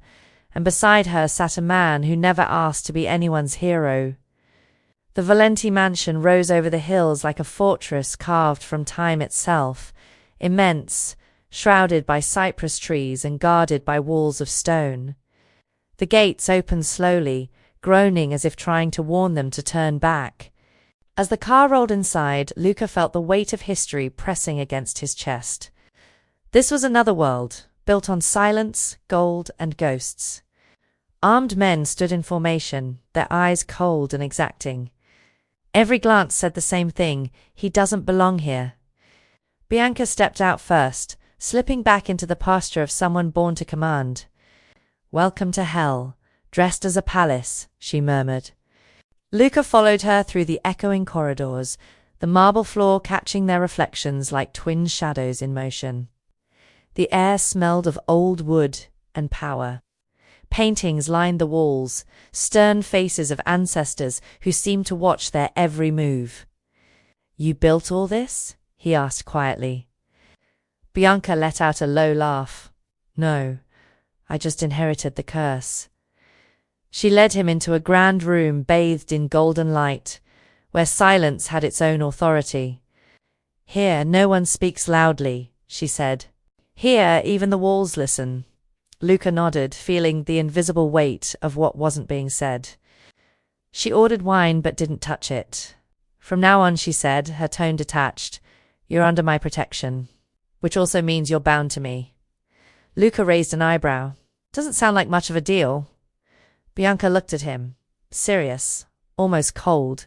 and beside her sat a man who never asked to be anyone's hero. The Valenti mansion rose over the hills like a fortress carved from time itself, immense, shrouded by cypress trees and guarded by walls of stone. The gates opened slowly, groaning as if trying to warn them to turn back. As the car rolled inside, Luca felt the weight of history pressing against his chest. This was another world, built on silence, gold, and ghosts. Armed men stood in formation, their eyes cold and exacting. Every glance said the same thing: he doesn't belong here. Bianca stepped out first, slipping back into the posture of someone born to command. "Welcome to hell, dressed as a palace," she murmured. Luca followed her through the echoing corridors, the marble floor catching their reflections like twin shadows in motion. The air smelled of old wood and power. Paintings lined the walls, stern faces of ancestors who seemed to watch their every move. "You built all this?" he asked quietly. Bianca let out a low laugh. "No, I just inherited the curse." She led him into a grand room bathed in golden light, where silence had its own authority. "Here no one speaks loudly," she said. "Here even the walls listen." Luca nodded, feeling the invisible weight of what wasn't being said. She ordered wine but didn't touch it. "From now on," she said, her tone detached, "you're under my protection, which also means you're bound to me." Luca raised an eyebrow. "Doesn't sound like much of a deal." Bianca looked at him, serious, almost cold.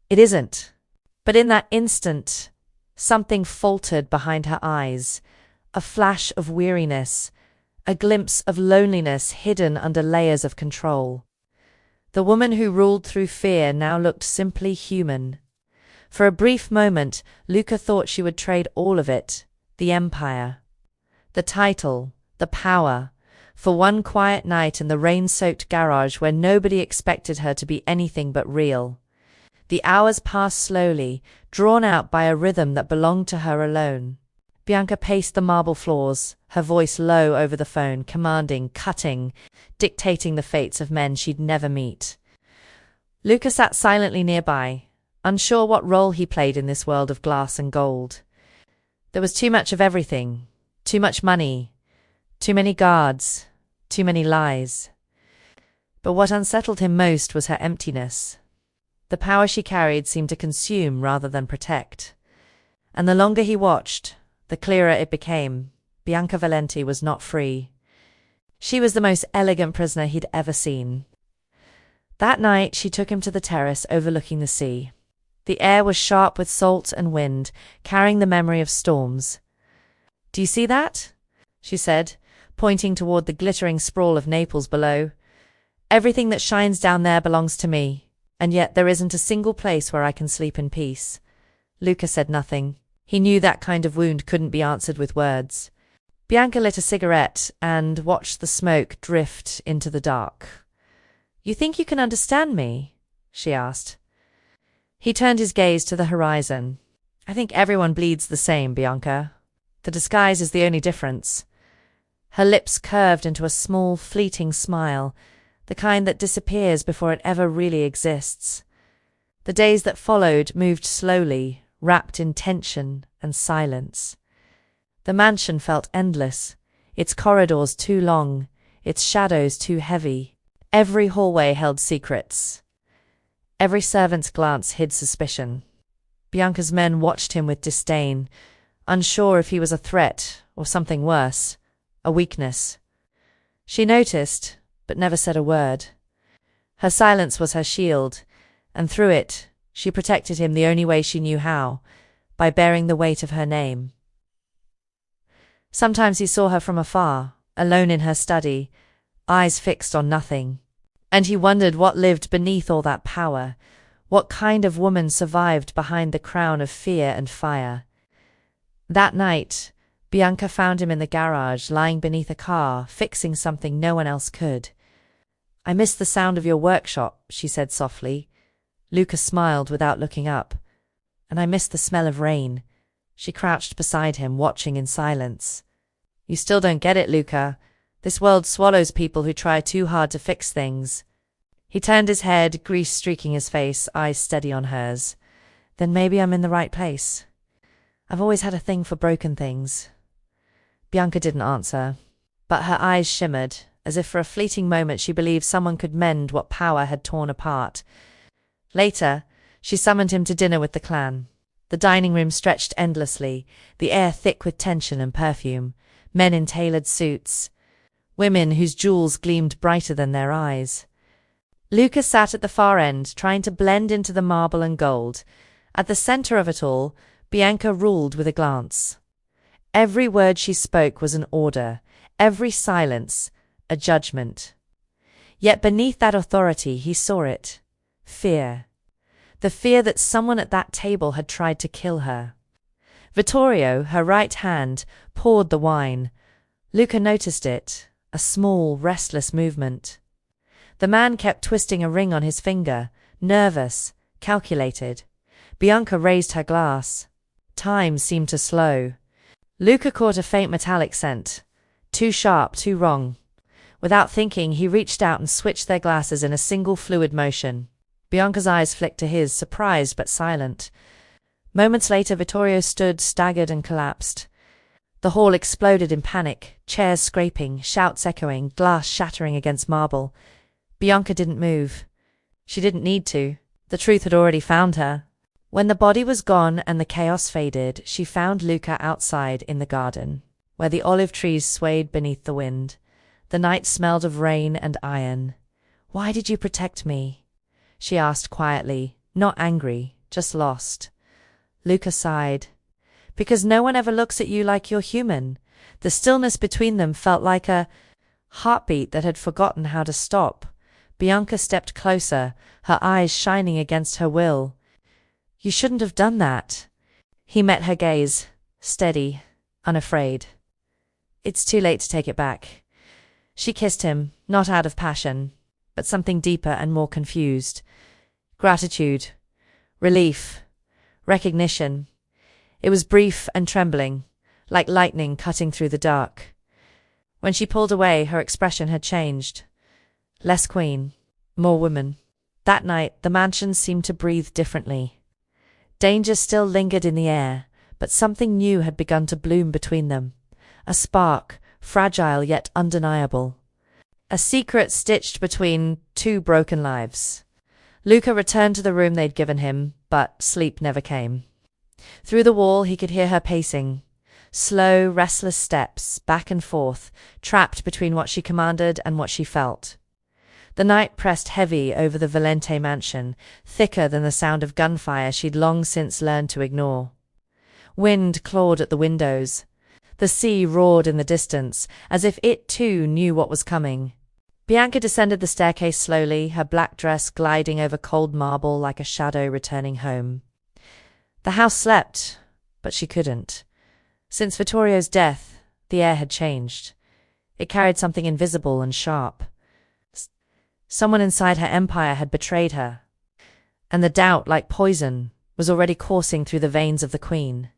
"It isn't." But in that instant, something faltered behind her eyes, a flash of weariness, a glimpse of loneliness hidden under layers of control. The woman who ruled through fear now looked simply human. For a brief moment, Luca thought she would trade all of it, the empire, the title, the power, for one quiet night in the rain-soaked garage where nobody expected her to be anything but real. The hours passed slowly, drawn out by a rhythm that belonged to her alone. Bianca paced the marble floors, her voice low over the phone, commanding, cutting, dictating the fates of men she'd never meet. Luca sat silently nearby, unsure what role he played in this world of glass and gold. There was too much of everything, too much money, too many guards, too many lies. But what unsettled him most was her emptiness. The power she carried seemed to consume rather than protect. And the longer he watched, the clearer it became: Bianca Valenti was not free. She was the most elegant prisoner he'd ever seen. That night she took him to the terrace overlooking the sea. The air was sharp with salt and wind, carrying the memory of storms. "Do you see that?" she said, pointing toward the glittering sprawl of Naples below. "Everything that shines down there belongs to me, and yet there isn't a single place where I can sleep in peace." Luca said nothing. He knew that kind of wound couldn't be answered with words. Bianca lit a cigarette and watched the smoke drift into the dark. "You think you can understand me?" she asked. He turned his gaze to the horizon. "I think everyone bleeds the same, Bianca. The disguise is the only difference." Her lips curved into a small, fleeting smile, the kind that disappears before it ever really exists. The days that followed moved slowly, wrapped in tension and silence. The mansion felt endless, its corridors too long, its shadows too heavy. Every hallway held secrets. Every servant's glance hid suspicion. Bianca's men watched him with disdain, unsure if he was a threat or something worse, a weakness. She noticed, but never said a word. Her silence was her shield, and through it, she protected him the only way she knew how, by bearing the weight of her name. Sometimes he saw her from afar, alone in her study, eyes fixed on nothing, and he wondered what lived beneath all that power, what kind of woman survived behind the crown of fear and fire. That night, Bianca found him in the garage, lying beneath a car, fixing something no one else could. "I miss the sound of your workshop," she said softly. Luca smiled without looking up. "And I miss the smell of rain." She crouched beside him, watching in silence. "You still don't get it, Luca. This world swallows people who try too hard to fix things." He turned his head, grease streaking his face, eyes steady on hers. "Then maybe I'm in the right place. I've always had a thing for broken things." Bianca didn't answer, but her eyes shimmered, as if for a fleeting moment she believed someone could mend what power had torn apart. Later, she summoned him to dinner with the clan. The dining room stretched endlessly, the air thick with tension and perfume, men in tailored suits, women whose jewels gleamed brighter than their eyes. Luca sat at the far end, trying to blend into the marble and gold. At the center of it all, Bianca ruled with a glance. Every word she spoke was an order, every silence a judgment. Yet beneath that authority he saw it. Fear. The fear that someone at that table had tried to kill her. Vittorio, her right hand, poured the wine. Luca noticed it, a small, restless movement. The man kept twisting a ring on his finger, nervous, calculated. Bianca raised her glass. Time seemed to slow. Luca caught a faint metallic scent. Too sharp, too wrong. Without thinking, he reached out and switched their glasses in a single fluid motion. Bianca's eyes flicked to his, surprised but silent. Moments later, Vittorio stood, staggered and collapsed. The hall exploded in panic, chairs scraping, shouts echoing, glass shattering against marble. Bianca didn't move. She didn't need to. The truth had already found her. When the body was gone and the chaos faded, she found Luca outside in the garden, where the olive trees swayed beneath the wind. The night smelled of rain and iron. "Why did you protect me?" she asked quietly, not angry, just lost. Luca sighed. "Because no one ever looks at you like you're human." The stillness between them felt like a heartbeat that had forgotten how to stop. Bianca stepped closer, her eyes shining against her will. "You shouldn't have done that." He met her gaze, steady, unafraid. "It's too late to take it back." She kissed him, not out of passion, but something deeper and more confused. Gratitude, relief, recognition. It was brief and trembling, like lightning cutting through the dark. When she pulled away, her expression had changed. Less queen, more woman. That night, the mansion seemed to breathe differently. Danger still lingered in the air, but something new had begun to bloom between them. A spark, fragile yet undeniable. A secret stitched between two broken lives. Luca returned to the room they'd given him, but sleep never came. Through the wall he could hear her pacing. Slow, restless steps, back and forth, trapped between what she commanded and what she felt. The night pressed heavy over the Valente mansion, thicker than the sound of gunfire she'd long since learned to ignore. Wind clawed at the windows. The sea roared in the distance, as if it too knew what was coming. Bianca descended the staircase slowly, her black dress gliding over cold marble like a shadow returning home. The house slept, but she couldn't. Since Vittorio's death, the air had changed. It carried something invisible and sharp. Someone inside her empire had betrayed her, and the doubt, like poison, was already coursing through the veins of the queen.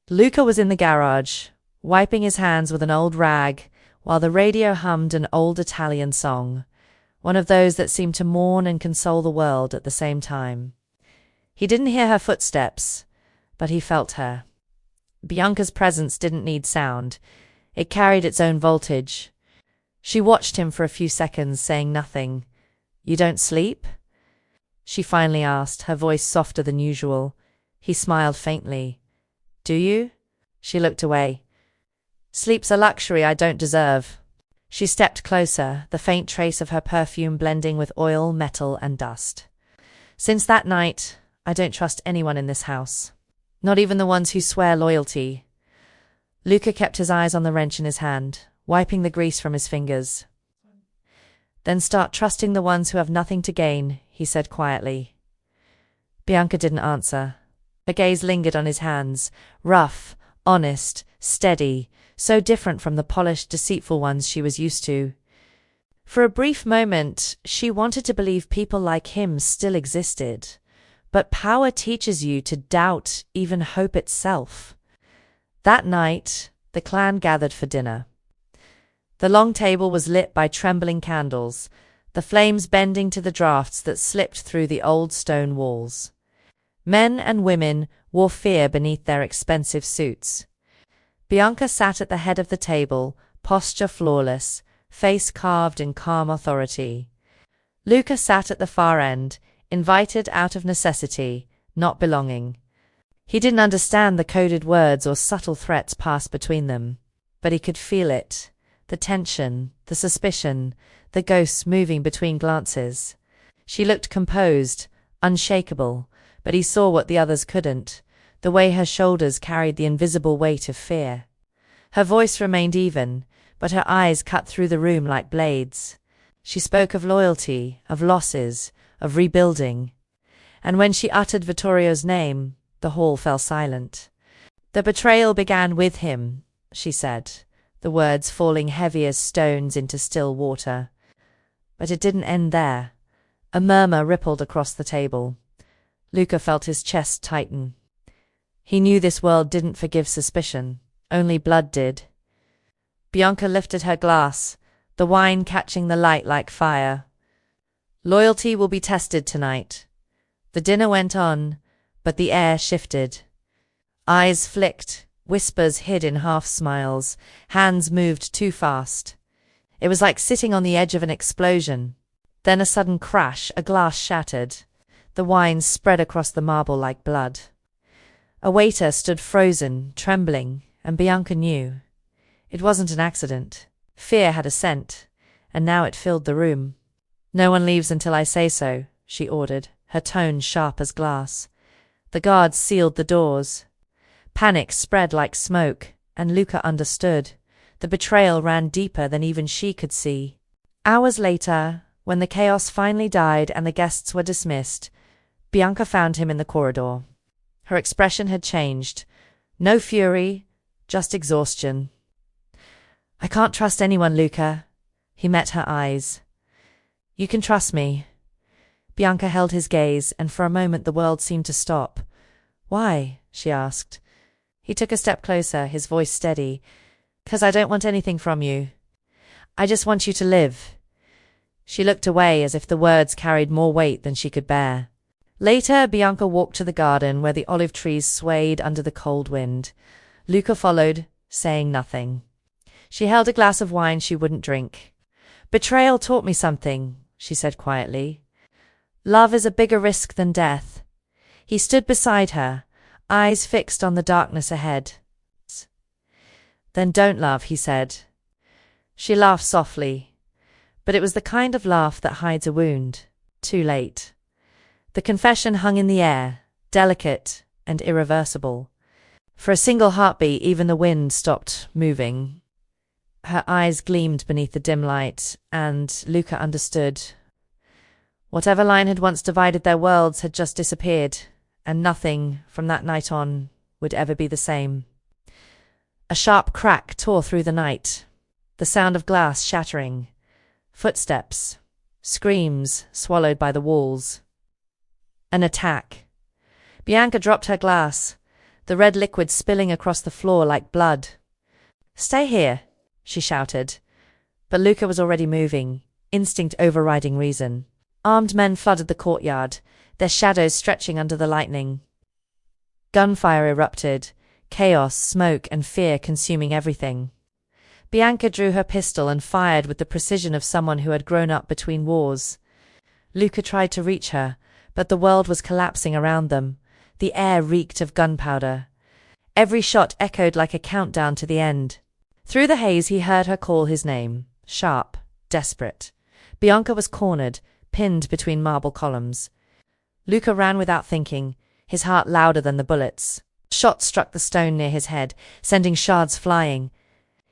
Luca was in the garage, wiping his hands with an old rag, while the radio hummed an old Italian song, one of those that seemed to mourn and console the world at the same time. He didn't hear her footsteps, but he felt her. Bianca's presence didn't need sound. It carried its own voltage. She watched him for a few seconds, saying nothing. "You don't sleep?" she finally asked, her voice softer than usual. He smiled faintly. "Do you?" She looked away. Sleep's a luxury I don't deserve. She stepped closer, the faint trace of her perfume blending with oil, metal, and dust. Since that night, I don't trust anyone in this house. Not even the ones who swear loyalty. Luca kept his eyes on the wrench in his hand, wiping the grease from his fingers. Then start trusting the ones who have nothing to gain, he said quietly. Bianca didn't answer. Her gaze lingered on his hands, rough, honest, steady, so different from the polished, deceitful ones she was used to. For a brief moment, she wanted to believe people like him still existed. But power teaches you to doubt even hope itself. That night, the clan gathered for dinner. The long table was lit by trembling candles, the flames bending to the draughts that slipped through the old stone walls. Men and women wore fear beneath their expensive suits. Bianca sat at the head of the table, posture flawless, face carved in calm authority. Luca sat at the far end, invited out of necessity, not belonging. He didn't understand the coded words or subtle threats passed between them, but he could feel it, the tension, the suspicion, the ghosts moving between glances. She looked composed, unshakable, but he saw what the others couldn't, the way her shoulders carried the invisible weight of fear. Her voice remained even, but her eyes cut through the room like blades. She spoke of loyalty, of losses, of rebuilding. And when she uttered Vittorio's name, the hall fell silent. The betrayal began with him, she said, the words falling heavy as stones into still water. But it didn't end there. A murmur rippled across the table. Luca felt his chest tighten. He knew this world didn't forgive suspicion, only blood did. Bianca lifted her glass, the wine catching the light like fire. Loyalty will be tested tonight. The dinner went on, but the air shifted. Eyes flicked, whispers hid in half-smiles, hands moved too fast. It was like sitting on the edge of an explosion. Then a sudden crash, a glass shattered. The wine spread across the marble like blood. A waiter stood frozen, trembling, and Bianca knew. It wasn't an accident. Fear had a scent, and now it filled the room. "No one leaves until I say so," she ordered, her tone sharp as glass. The guards sealed the doors. Panic spread like smoke, and Luca understood. The betrayal ran deeper than even she could see. Hours later, when the chaos finally died and the guests were dismissed, Bianca found him in the corridor. Her expression had changed. No fury, just exhaustion. "I can't trust anyone, Luca." He met her eyes. "You can trust me." Bianca held his gaze, and for a moment the world seemed to stop. "Why?" she asked. He took a step closer, his voice steady. "'Cause I don't want anything from you. I just want you to live." She looked away as if the words carried more weight than she could bear. Later, Bianca walked to the garden where the olive trees swayed under the cold wind. Luca followed, saying nothing. She held a glass of wine she wouldn't drink. "Betrayal taught me something," she said quietly. "Love is a bigger risk than death." He stood beside her, eyes fixed on the darkness ahead. "Then don't love," he said. She laughed softly, but it was the kind of laugh that hides a wound. Too late. The confession hung in the air, delicate and irreversible. For a single heartbeat, even the wind stopped moving. Her eyes gleamed beneath the dim light, and Luca understood. Whatever line had once divided their worlds had just disappeared, and nothing, from that night on, would ever be the same. A sharp crack tore through the night, the sound of glass shattering, footsteps, screams swallowed by the walls. An attack. Bianca dropped her glass, the red liquid spilling across the floor like blood. "Stay here," she shouted. But Luca was already moving, instinct overriding reason. Armed men flooded the courtyard, their shadows stretching under the lightning. Gunfire erupted, chaos, smoke, and fear consuming everything. Bianca drew her pistol and fired with the precision of someone who had grown up between wars. Luca tried to reach her, but the world was collapsing around them. The air reeked of gunpowder. Every shot echoed like a countdown to the end. Through the haze he heard her call his name, sharp, desperate. Bianca was cornered, pinned between marble columns. Luca ran without thinking, his heart louder than the bullets. Shots struck the stone near his head, sending shards flying.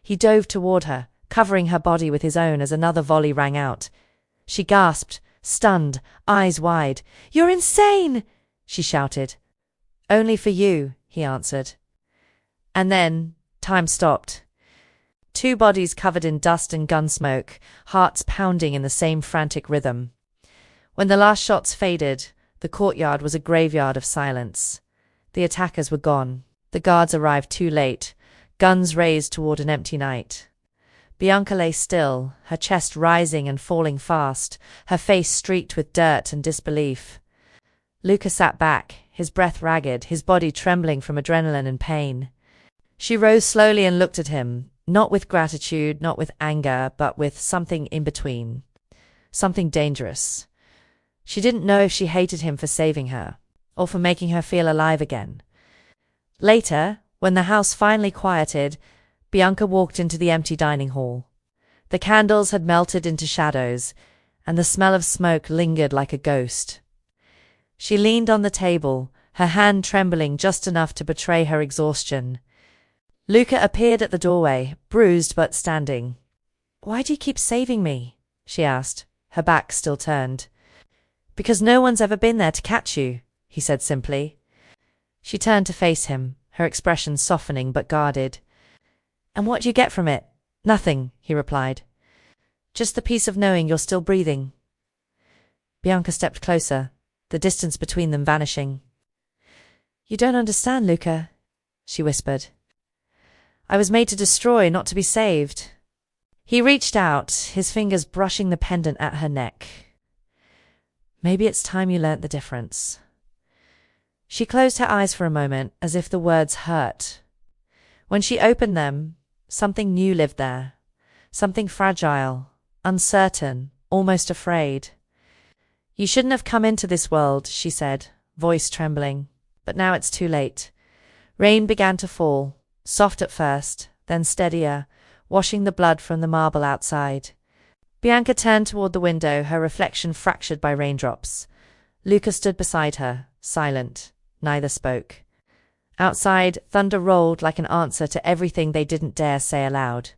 He dove toward her, covering her body with his own as another volley rang out. She gasped, stunned, eyes wide. "You're insane!" she shouted. "Only for you," he answered. And then, time stopped. Two bodies covered in dust and gun smoke, hearts pounding in the same frantic rhythm. When the last shots faded, the courtyard was a graveyard of silence. The attackers were gone. The guards arrived too late, guns raised toward an empty night. Bianca lay still, her chest rising and falling fast, her face streaked with dirt and disbelief. Luca sat back, his breath ragged, his body trembling from adrenaline and pain. She rose slowly and looked at him, not with gratitude, not with anger, but with something in between. Something dangerous. She didn't know if she hated him for saving her, or for making her feel alive again. Later, when the house finally quieted, Bianca walked into the empty dining hall. The candles had melted into shadows, and the smell of smoke lingered like a ghost. She leaned on the table, her hand trembling just enough to betray her exhaustion. Luca appeared at the doorway, bruised but standing. "Why do you keep saving me?" she asked, her back still turned. "Because no one's ever been there to catch you," he said simply. She turned to face him, her expression softening but guarded. "And what do you get from it?" "Nothing," he replied. "Just the peace of knowing you're still breathing." Bianca stepped closer, the distance between them vanishing. "You don't understand, Luca," she whispered. "I was made to destroy, not to be saved." He reached out, his fingers brushing the pendant at her neck. "Maybe it's time you learnt the difference." She closed her eyes for a moment, as if the words hurt. When she opened them, something new lived there. Something fragile, uncertain, almost afraid. "You shouldn't have come into this world," she said, voice trembling. "But now it's too late." Rain began to fall. Soft at first, then steadier, washing the blood from the marble outside. Bianca turned toward the window, her reflection fractured by raindrops. Luca stood beside her, silent. Neither spoke. Outside, thunder rolled like an answer to everything they didn't dare say aloud.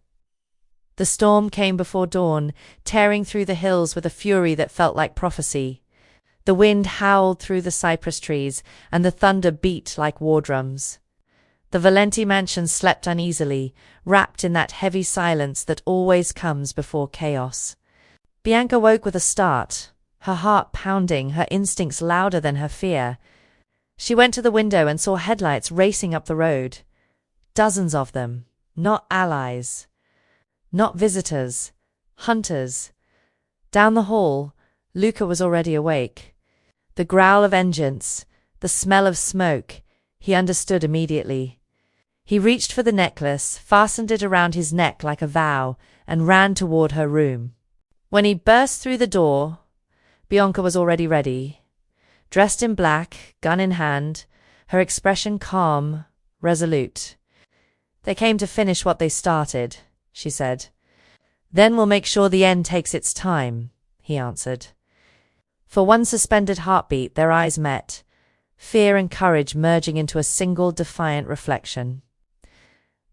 The storm came before dawn, tearing through the hills with a fury that felt like prophecy. The wind howled through the cypress trees, and the thunder beat like war drums. The Valenti mansion slept uneasily, wrapped in that heavy silence that always comes before chaos. Bianca woke with a start, her heart pounding, her instincts louder than her fear. She went to the window and saw headlights racing up the road. Dozens of them, not allies, not visitors, hunters. Down the hall, Luca was already awake. The growl of engines, the smell of smoke, he understood immediately. He reached for the necklace, fastened it around his neck like a vow, and ran toward her room. When he burst through the door, Bianca was already ready. Dressed in black, gun in hand, her expression calm, resolute. "They came to finish what they started," she said. "Then we'll make sure the end takes its time," he answered. For one suspended heartbeat, their eyes met, fear and courage merging into a single defiant reflection.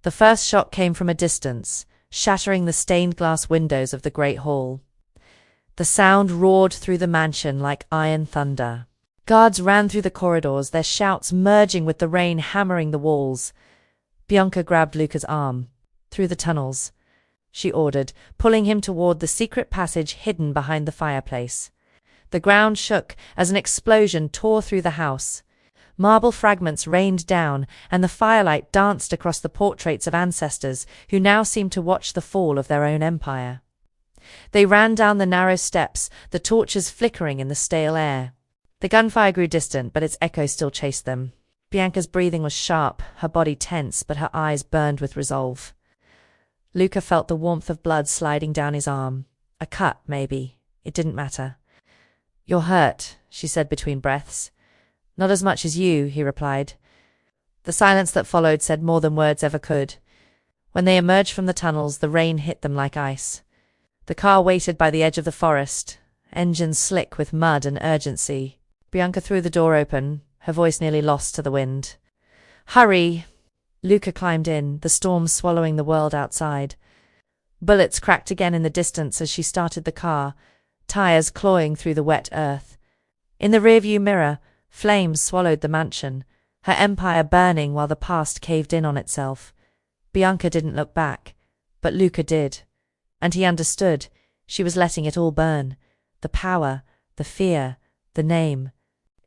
The first shot came from a distance, shattering the stained glass windows of the great hall. The sound roared through the mansion like iron thunder. Guards ran through the corridors, their shouts merging with the rain hammering the walls. Bianca grabbed Luca's arm. "Through the tunnels," she ordered, pulling him toward the secret passage hidden behind the fireplace. The ground shook as an explosion tore through the house. Marble fragments rained down, and the firelight danced across the portraits of ancestors who now seemed to watch the fall of their own empire. They ran down the narrow steps, the torches flickering in the stale air. The gunfire grew distant, but its echo still chased them. Bianca's breathing was sharp, her body tense, but her eyes burned with resolve. Luca felt the warmth of blood sliding down his arm. A cut, maybe. It didn't matter. "You're hurt," she said between breaths. "Not as much as you," he replied. The silence that followed said more than words ever could. When they emerged from the tunnels, the rain hit them like ice. The car waited by the edge of the forest, engines slick with mud and urgency. Bianca threw the door open, her voice nearly lost to the wind. "Hurry!" Luca climbed in, the storm swallowing the world outside. Bullets cracked again in the distance as she started the car, tires clawing through the wet earth. In the rearview mirror, flames swallowed the mansion, her empire burning while the past caved in on itself. Bianca didn't look back, but Luca did. And he understood. She was letting it all burn. The power, the fear, the name.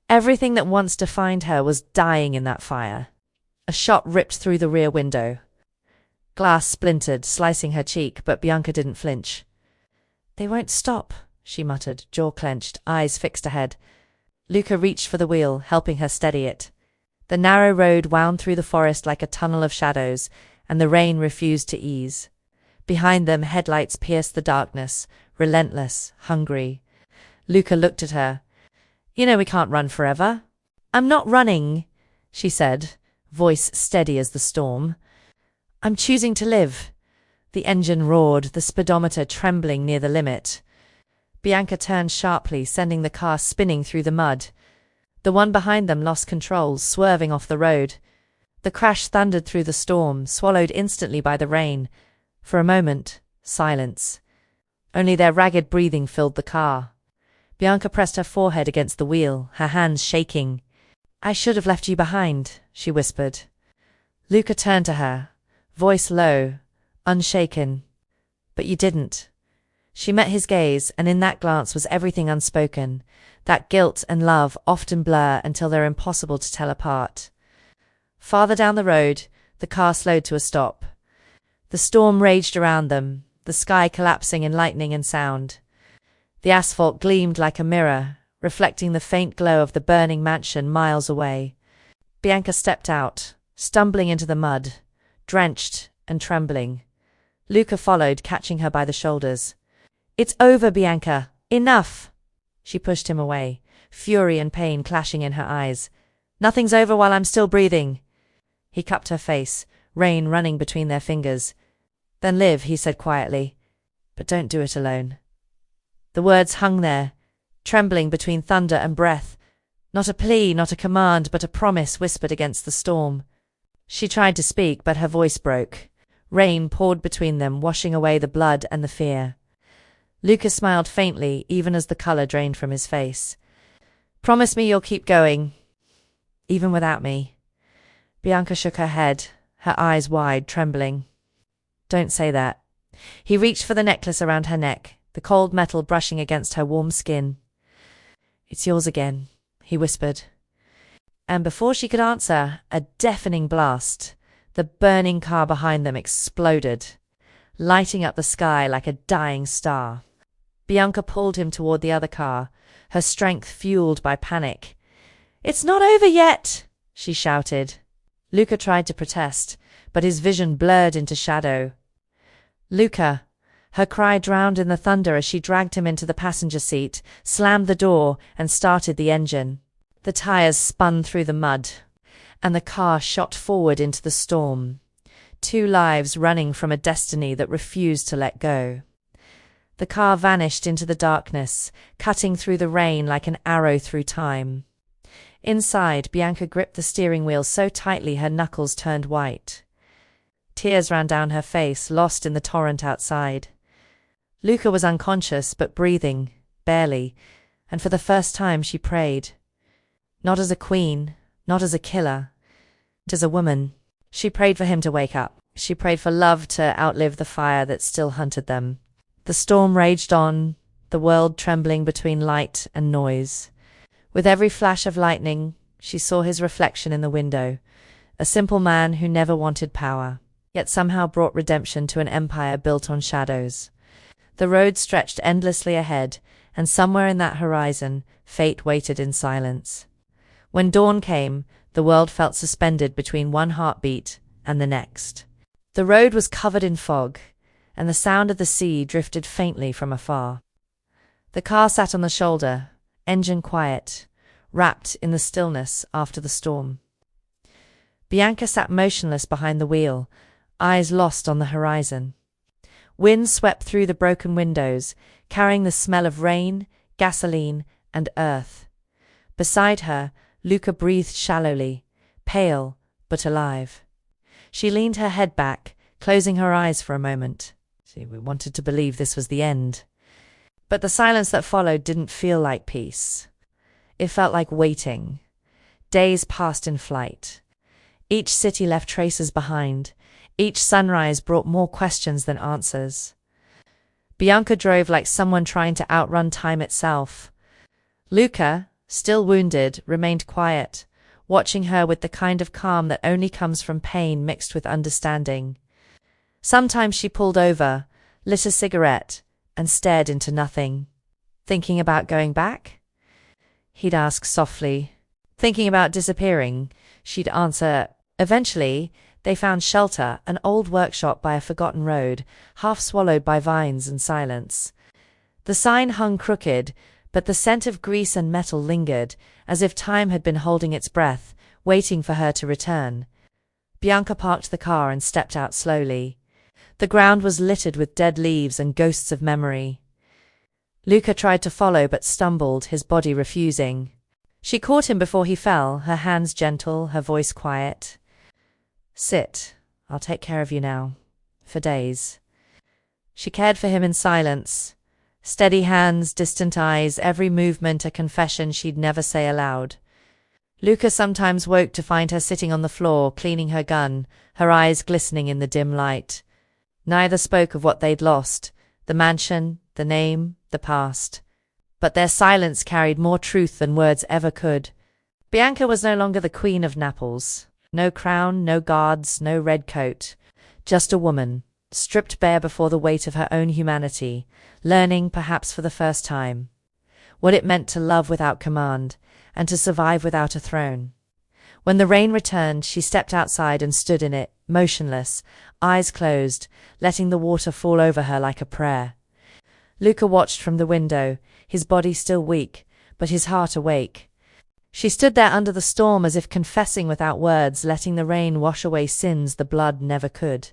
Everything that once defined her was dying in that fire. A shot ripped through the rear window. Glass splintered, slicing her cheek, but Bianca didn't flinch. "They won't stop," she muttered, jaw clenched, eyes fixed ahead. Luca reached for the wheel, helping her steady it. The narrow road wound through the forest like a tunnel of shadows, and the rain refused to ease. Behind them, headlights pierced the darkness, relentless, hungry. Luca looked at her. "You know we can't run forever." "I'm not running," she said, voice steady as the storm. "I'm choosing to live." The engine roared, the speedometer trembling near the limit. Bianca turned sharply, sending the car spinning through the mud. The one behind them lost control, swerving off the road. The crash thundered through the storm, swallowed instantly by the rain. For a moment, silence. Only their ragged breathing filled the car. Bianca pressed her forehead against the wheel, her hands shaking. "I should have left you behind," she whispered. Luca turned to her, voice low, unshaken. "But you didn't." She met his gaze, and in that glance was everything unspoken. That guilt and love often blur until they're impossible to tell apart. Farther down the road, the car slowed to a stop. The storm raged around them, the sky collapsing in lightning and sound. The asphalt gleamed like a mirror, reflecting the faint glow of the burning mansion miles away. Bianca stepped out, stumbling into the mud, drenched and trembling. Luca followed, catching her by the shoulders. "It's over, Bianca. Enough!" She pushed him away, fury and pain clashing in her eyes. "Nothing's over while I'm still breathing." He cupped her face, rain running between their fingers. "Then live," he said quietly. "But don't do it alone." The words hung there, trembling between thunder and breath. Not a plea, not a command, but a promise whispered against the storm. She tried to speak, but her voice broke. Rain poured between them, washing away the blood and the fear. Luca smiled faintly, even as the color drained from his face. "Promise me you'll keep going, even without me." Bianca shook her head, her eyes wide, trembling. "Don't say that." He reached for the necklace around her neck, the cold metal brushing against her warm skin. "It's yours again," he whispered. And before she could answer, a deafening blast. The burning car behind them exploded, lighting up the sky like a dying star. Bianca pulled him toward the other car, her strength fueled by panic. "It's not over yet," she shouted. Luca tried to protest, but his vision blurred into shadow. "Luca!" Her cry drowned in the thunder as she dragged him into the passenger seat, slammed the door, and started the engine. The tires spun through the mud, and the car shot forward into the storm. 2 lives running from a destiny that refused to let go. The car vanished into the darkness, cutting through the rain like an arrow through time. Inside, Bianca gripped the steering wheel so tightly her knuckles turned white. Tears ran down her face, lost in the torrent outside. Luca was unconscious, but breathing, barely, and for the first time she prayed. Not as a queen, not as a killer, but as a woman. She prayed for him to wake up. She prayed for love to outlive the fire that still hunted them. The storm raged on, the world trembling between light and noise. With every flash of lightning, she saw his reflection in the window, a simple man who never wanted power, yet somehow brought redemption to an empire built on shadows. The road stretched endlessly ahead, and somewhere in that horizon, fate waited in silence. When dawn came, the world felt suspended between one heartbeat and the next. The road was covered in fog, and the sound of the sea drifted faintly from afar. The car sat on the shoulder, engine quiet, wrapped in the stillness after the storm. Bianca sat motionless behind the wheel, eyes lost on the horizon. Wind swept through the broken windows, carrying the smell of rain, gasoline, and earth. Beside her, Luca breathed shallowly, pale but alive. She leaned her head back, closing her eyes for a moment. She wanted to believe this was the end. But the silence that followed didn't feel like peace. It felt like waiting. Days passed in flight. Each city left traces behind. Each sunrise brought more questions than answers. Bianca drove like someone trying to outrun time itself. Luca, still wounded, remained quiet, watching her with the kind of calm that only comes from pain mixed with understanding. Sometimes she pulled over, lit a cigarette, and stared into nothing. "Thinking about going back?" he'd ask softly. "Thinking about disappearing?" she'd answer. Eventually, they found shelter, an old workshop by a forgotten road, half swallowed by vines and silence. The sign hung crooked, but the scent of grease and metal lingered, as if time had been holding its breath, waiting for her to return. Bianca parked the car and stepped out slowly. The ground was littered with dead leaves and ghosts of memory. Luca tried to follow but stumbled, his body refusing. She caught him before he fell, her hands gentle, her voice quiet. "Sit. I'll take care of you now. For days." She cared for him in silence. Steady hands, distant eyes, every movement a confession she'd never say aloud. Luca sometimes woke to find her sitting on the floor, cleaning her gun, her eyes glistening in the dim light. Neither spoke of what they'd lost, the mansion, the name, the past. But their silence carried more truth than words ever could. Bianca was no longer the queen of Naples. No crown, no guards, no red coat. Just a woman, stripped bare before the weight of her own humanity, learning, perhaps for the first time, what it meant to love without command, and to survive without a throne. When the rain returned, she stepped outside and stood in it, motionless, eyes closed, letting the water fall over her like a prayer. Luca watched from the window, his body still weak, but his heart awake. She stood there under the storm as if confessing without words, letting the rain wash away sins the blood never could.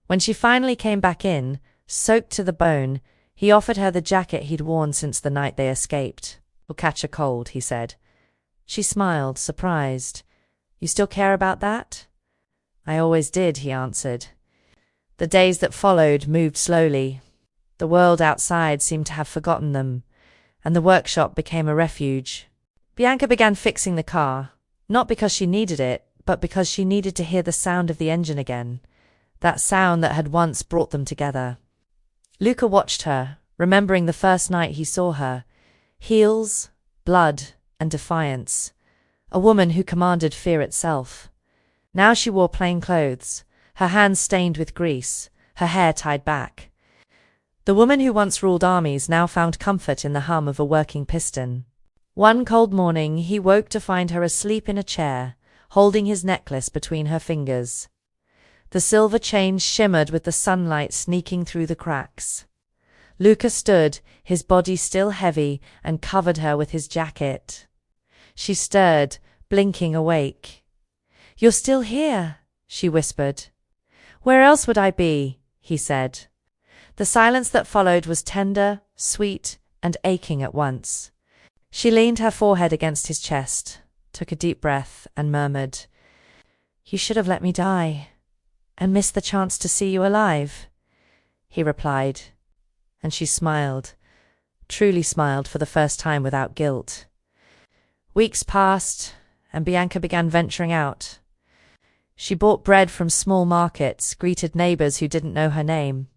When she finally came back in, soaked to the bone, he offered her the jacket he'd worn since the night they escaped. "We'll catch a cold," he said. She smiled, surprised. "You still care about that?" "I always did," he answered. The days that followed moved slowly. The world outside seemed to have forgotten them, and the workshop became a refuge. Bianca began fixing the car, not because she needed it, but because she needed to hear the sound of the engine again, that sound that had once brought them together. Luca watched her, remembering the first night he saw her. Heels, blood, and defiance. A woman who commanded fear itself. Now she wore plain clothes, her hands stained with grease, her hair tied back. The woman who once ruled armies now found comfort in the hum of a working piston. One cold morning he woke to find her asleep in a chair, holding his necklace between her fingers. The silver chain shimmered with the sunlight sneaking through the cracks. Luca stood, his body still heavy, and covered her with his jacket. She stirred, blinking awake. "You're still here," she whispered. "Where else would I be?" he said. The silence that followed was tender, sweet, and aching at once. She leaned her forehead against his chest, took a deep breath, and murmured, "You should have let me die, and missed the chance to see you alive," he replied. And she smiled, truly smiled for the first time without guilt. Weeks passed, and Bianca began venturing out. She bought bread from small markets, greeted neighbors who didn't know her name.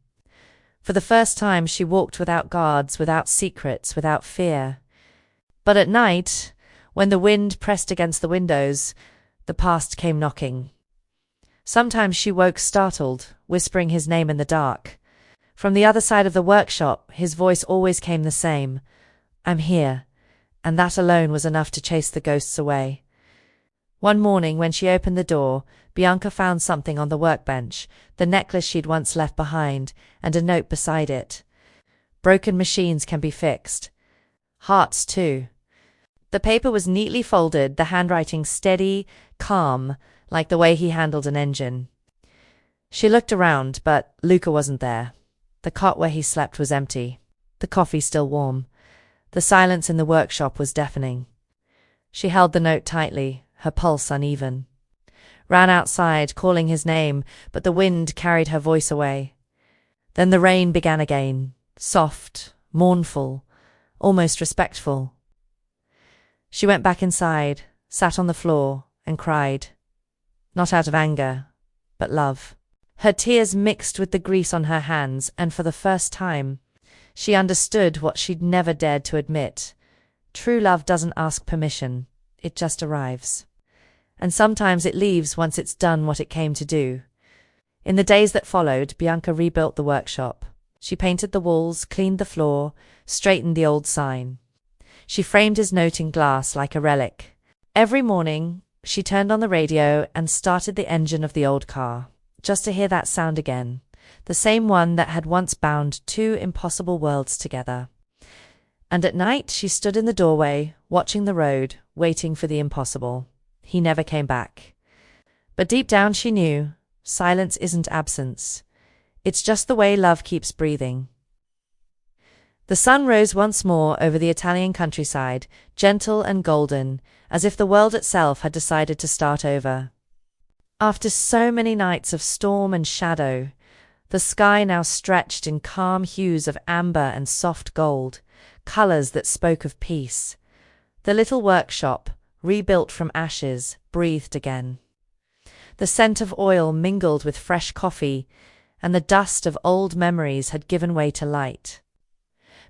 For the first time she walked without guards, without secrets, without fear. But at night, when the wind pressed against the windows, the past came knocking. Sometimes she woke startled, whispering his name in the dark. From the other side of the workshop, his voice always came the same. "I'm here," and that alone was enough to chase the ghosts away. One morning when she opened the door, Bianca found something on the workbench, the necklace she'd once left behind, and a note beside it. "Broken machines can be fixed. Hearts, too." The paper was neatly folded, the handwriting steady, calm, like the way he handled an engine. She looked around, but Luca wasn't there. The cot where he slept was empty, the coffee still warm. The silence in the workshop was deafening. She held the note tightly, her pulse uneven. Ran outside, calling his name, but the wind carried her voice away. Then the rain began again, soft, mournful, almost respectful. She went back inside, sat on the floor, and cried. Not out of anger, but love. Her tears mixed with the grease on her hands, and for the first time, she understood what she'd never dared to admit. True love doesn't ask permission, it just arrives. And sometimes it leaves once it's done what it came to do. In the days that followed, Bianca rebuilt the workshop. She painted the walls, cleaned the floor, straightened the old sign. She framed his note in glass like a relic. Every morning, she turned on the radio and started the engine of the old car, just to hear that sound again, the same one that had once bound two impossible worlds together. And at night she stood in the doorway, watching the road, waiting for the impossible. He never came back. But deep down she knew, silence isn't absence. It's just the way love keeps breathing. The sun rose once more over the Italian countryside, gentle and golden, as if the world itself had decided to start over. After so many nights of storm and shadow, the sky now stretched in calm hues of amber and soft gold, colors that spoke of peace. The little workshop, rebuilt from ashes, breathed again. The scent of oil mingled with fresh coffee, and the dust of old memories had given way to light.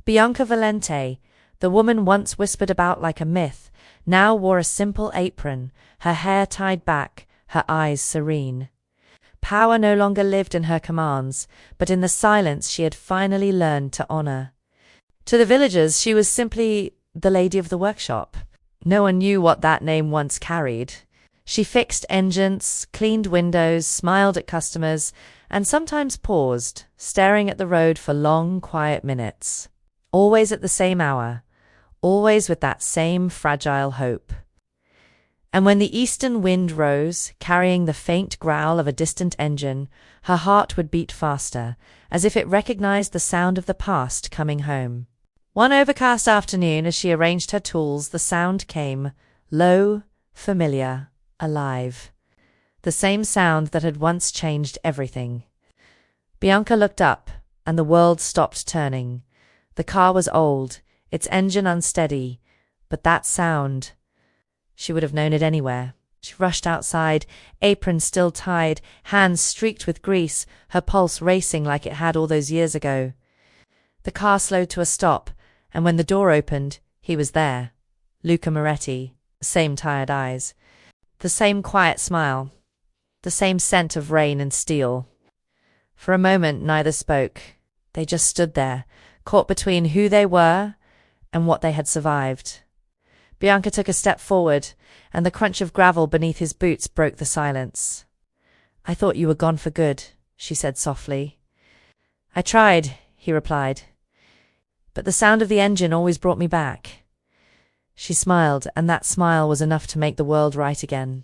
Bianca Valente, the woman once whispered about like a myth, now wore a simple apron, her hair tied back, her eyes serene. Power no longer lived in her commands, but in the silence she had finally learned to honor. To the villagers, she was simply the lady of the workshop. No one knew what that name once carried. She fixed engines, cleaned windows, smiled at customers, and sometimes paused, staring at the road for long, quiet minutes. Always at the same hour, always with that same fragile hope. And when the eastern wind rose, carrying the faint growl of a distant engine, her heart would beat faster, as if it recognized the sound of the past coming home. One overcast afternoon, as she arranged her tools, the sound came, low, familiar, alive. The same sound that had once changed everything. Bianca looked up, and the world stopped turning. The car was old, its engine unsteady, but that sound... She would have known it anywhere. She rushed outside, apron still tied, hands streaked with grease, her pulse racing like it had all those years ago. The car slowed to a stop, and when the door opened, he was there. Luca Moretti, the same tired eyes, the same quiet smile, the same scent of rain and steel. For a moment neither spoke. They just stood there, caught between who they were and what they had survived. Bianca took a step forward, and the crunch of gravel beneath his boots broke the silence. "I thought you were gone for good," she said softly. "I tried," he replied. "But the sound of the engine always brought me back." She smiled, and that smile was enough to make the world right again.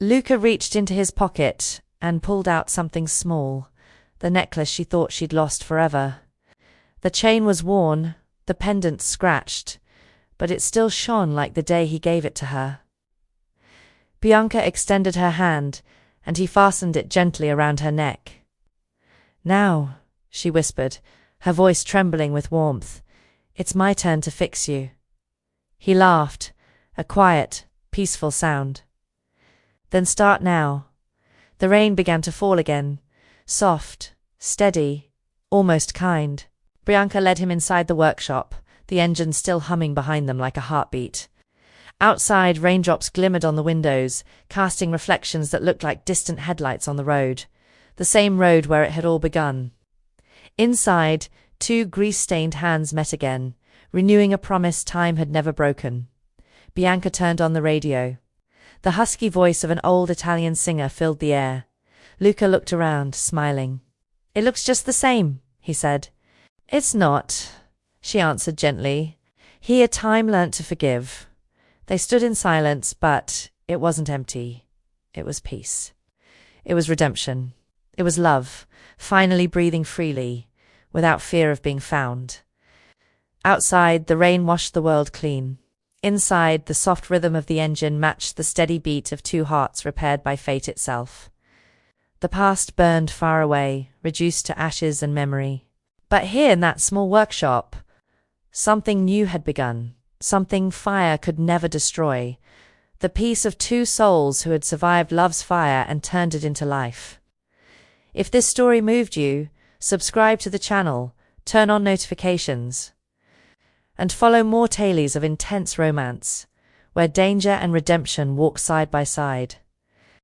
Luca reached into his pocket and pulled out something small, the necklace she thought she'd lost forever. The chain was worn, the pendant scratched, but it still shone like the day he gave it to her. Bianca extended her hand, and he fastened it gently around her neck. "Now," she whispered, her voice trembling with warmth, "it's my turn to fix you." He laughed, a quiet, peaceful sound. "Then start now." The rain began to fall again, soft, steady, almost kind. Bianca led him inside the workshop, the engine still humming behind them like a heartbeat. Outside, raindrops glimmered on the windows, casting reflections that looked like distant headlights on the road, the same road where it had all begun. Inside, two grease-stained hands met again, renewing a promise time had never broken. Bianca turned on the radio. The husky voice of an old Italian singer filled the air. Luca looked around, smiling. "It looks just the same," he said. "It's not," she answered gently. "Here time learnt to forgive." They stood in silence, but it wasn't empty. It was peace. It was redemption. It was love, finally breathing freely, without fear of being found. Outside, the rain washed the world clean. Inside, the soft rhythm of the engine matched the steady beat of two hearts repaired by fate itself. The past burned far away, reduced to ashes and memory. But here in that small workshop, something new had begun, something fire could never destroy, the peace of two souls who had survived love's fire and turned it into life. If this story moved you, subscribe to the channel, turn on notifications, and follow more tales of intense romance, where danger and redemption walk side by side.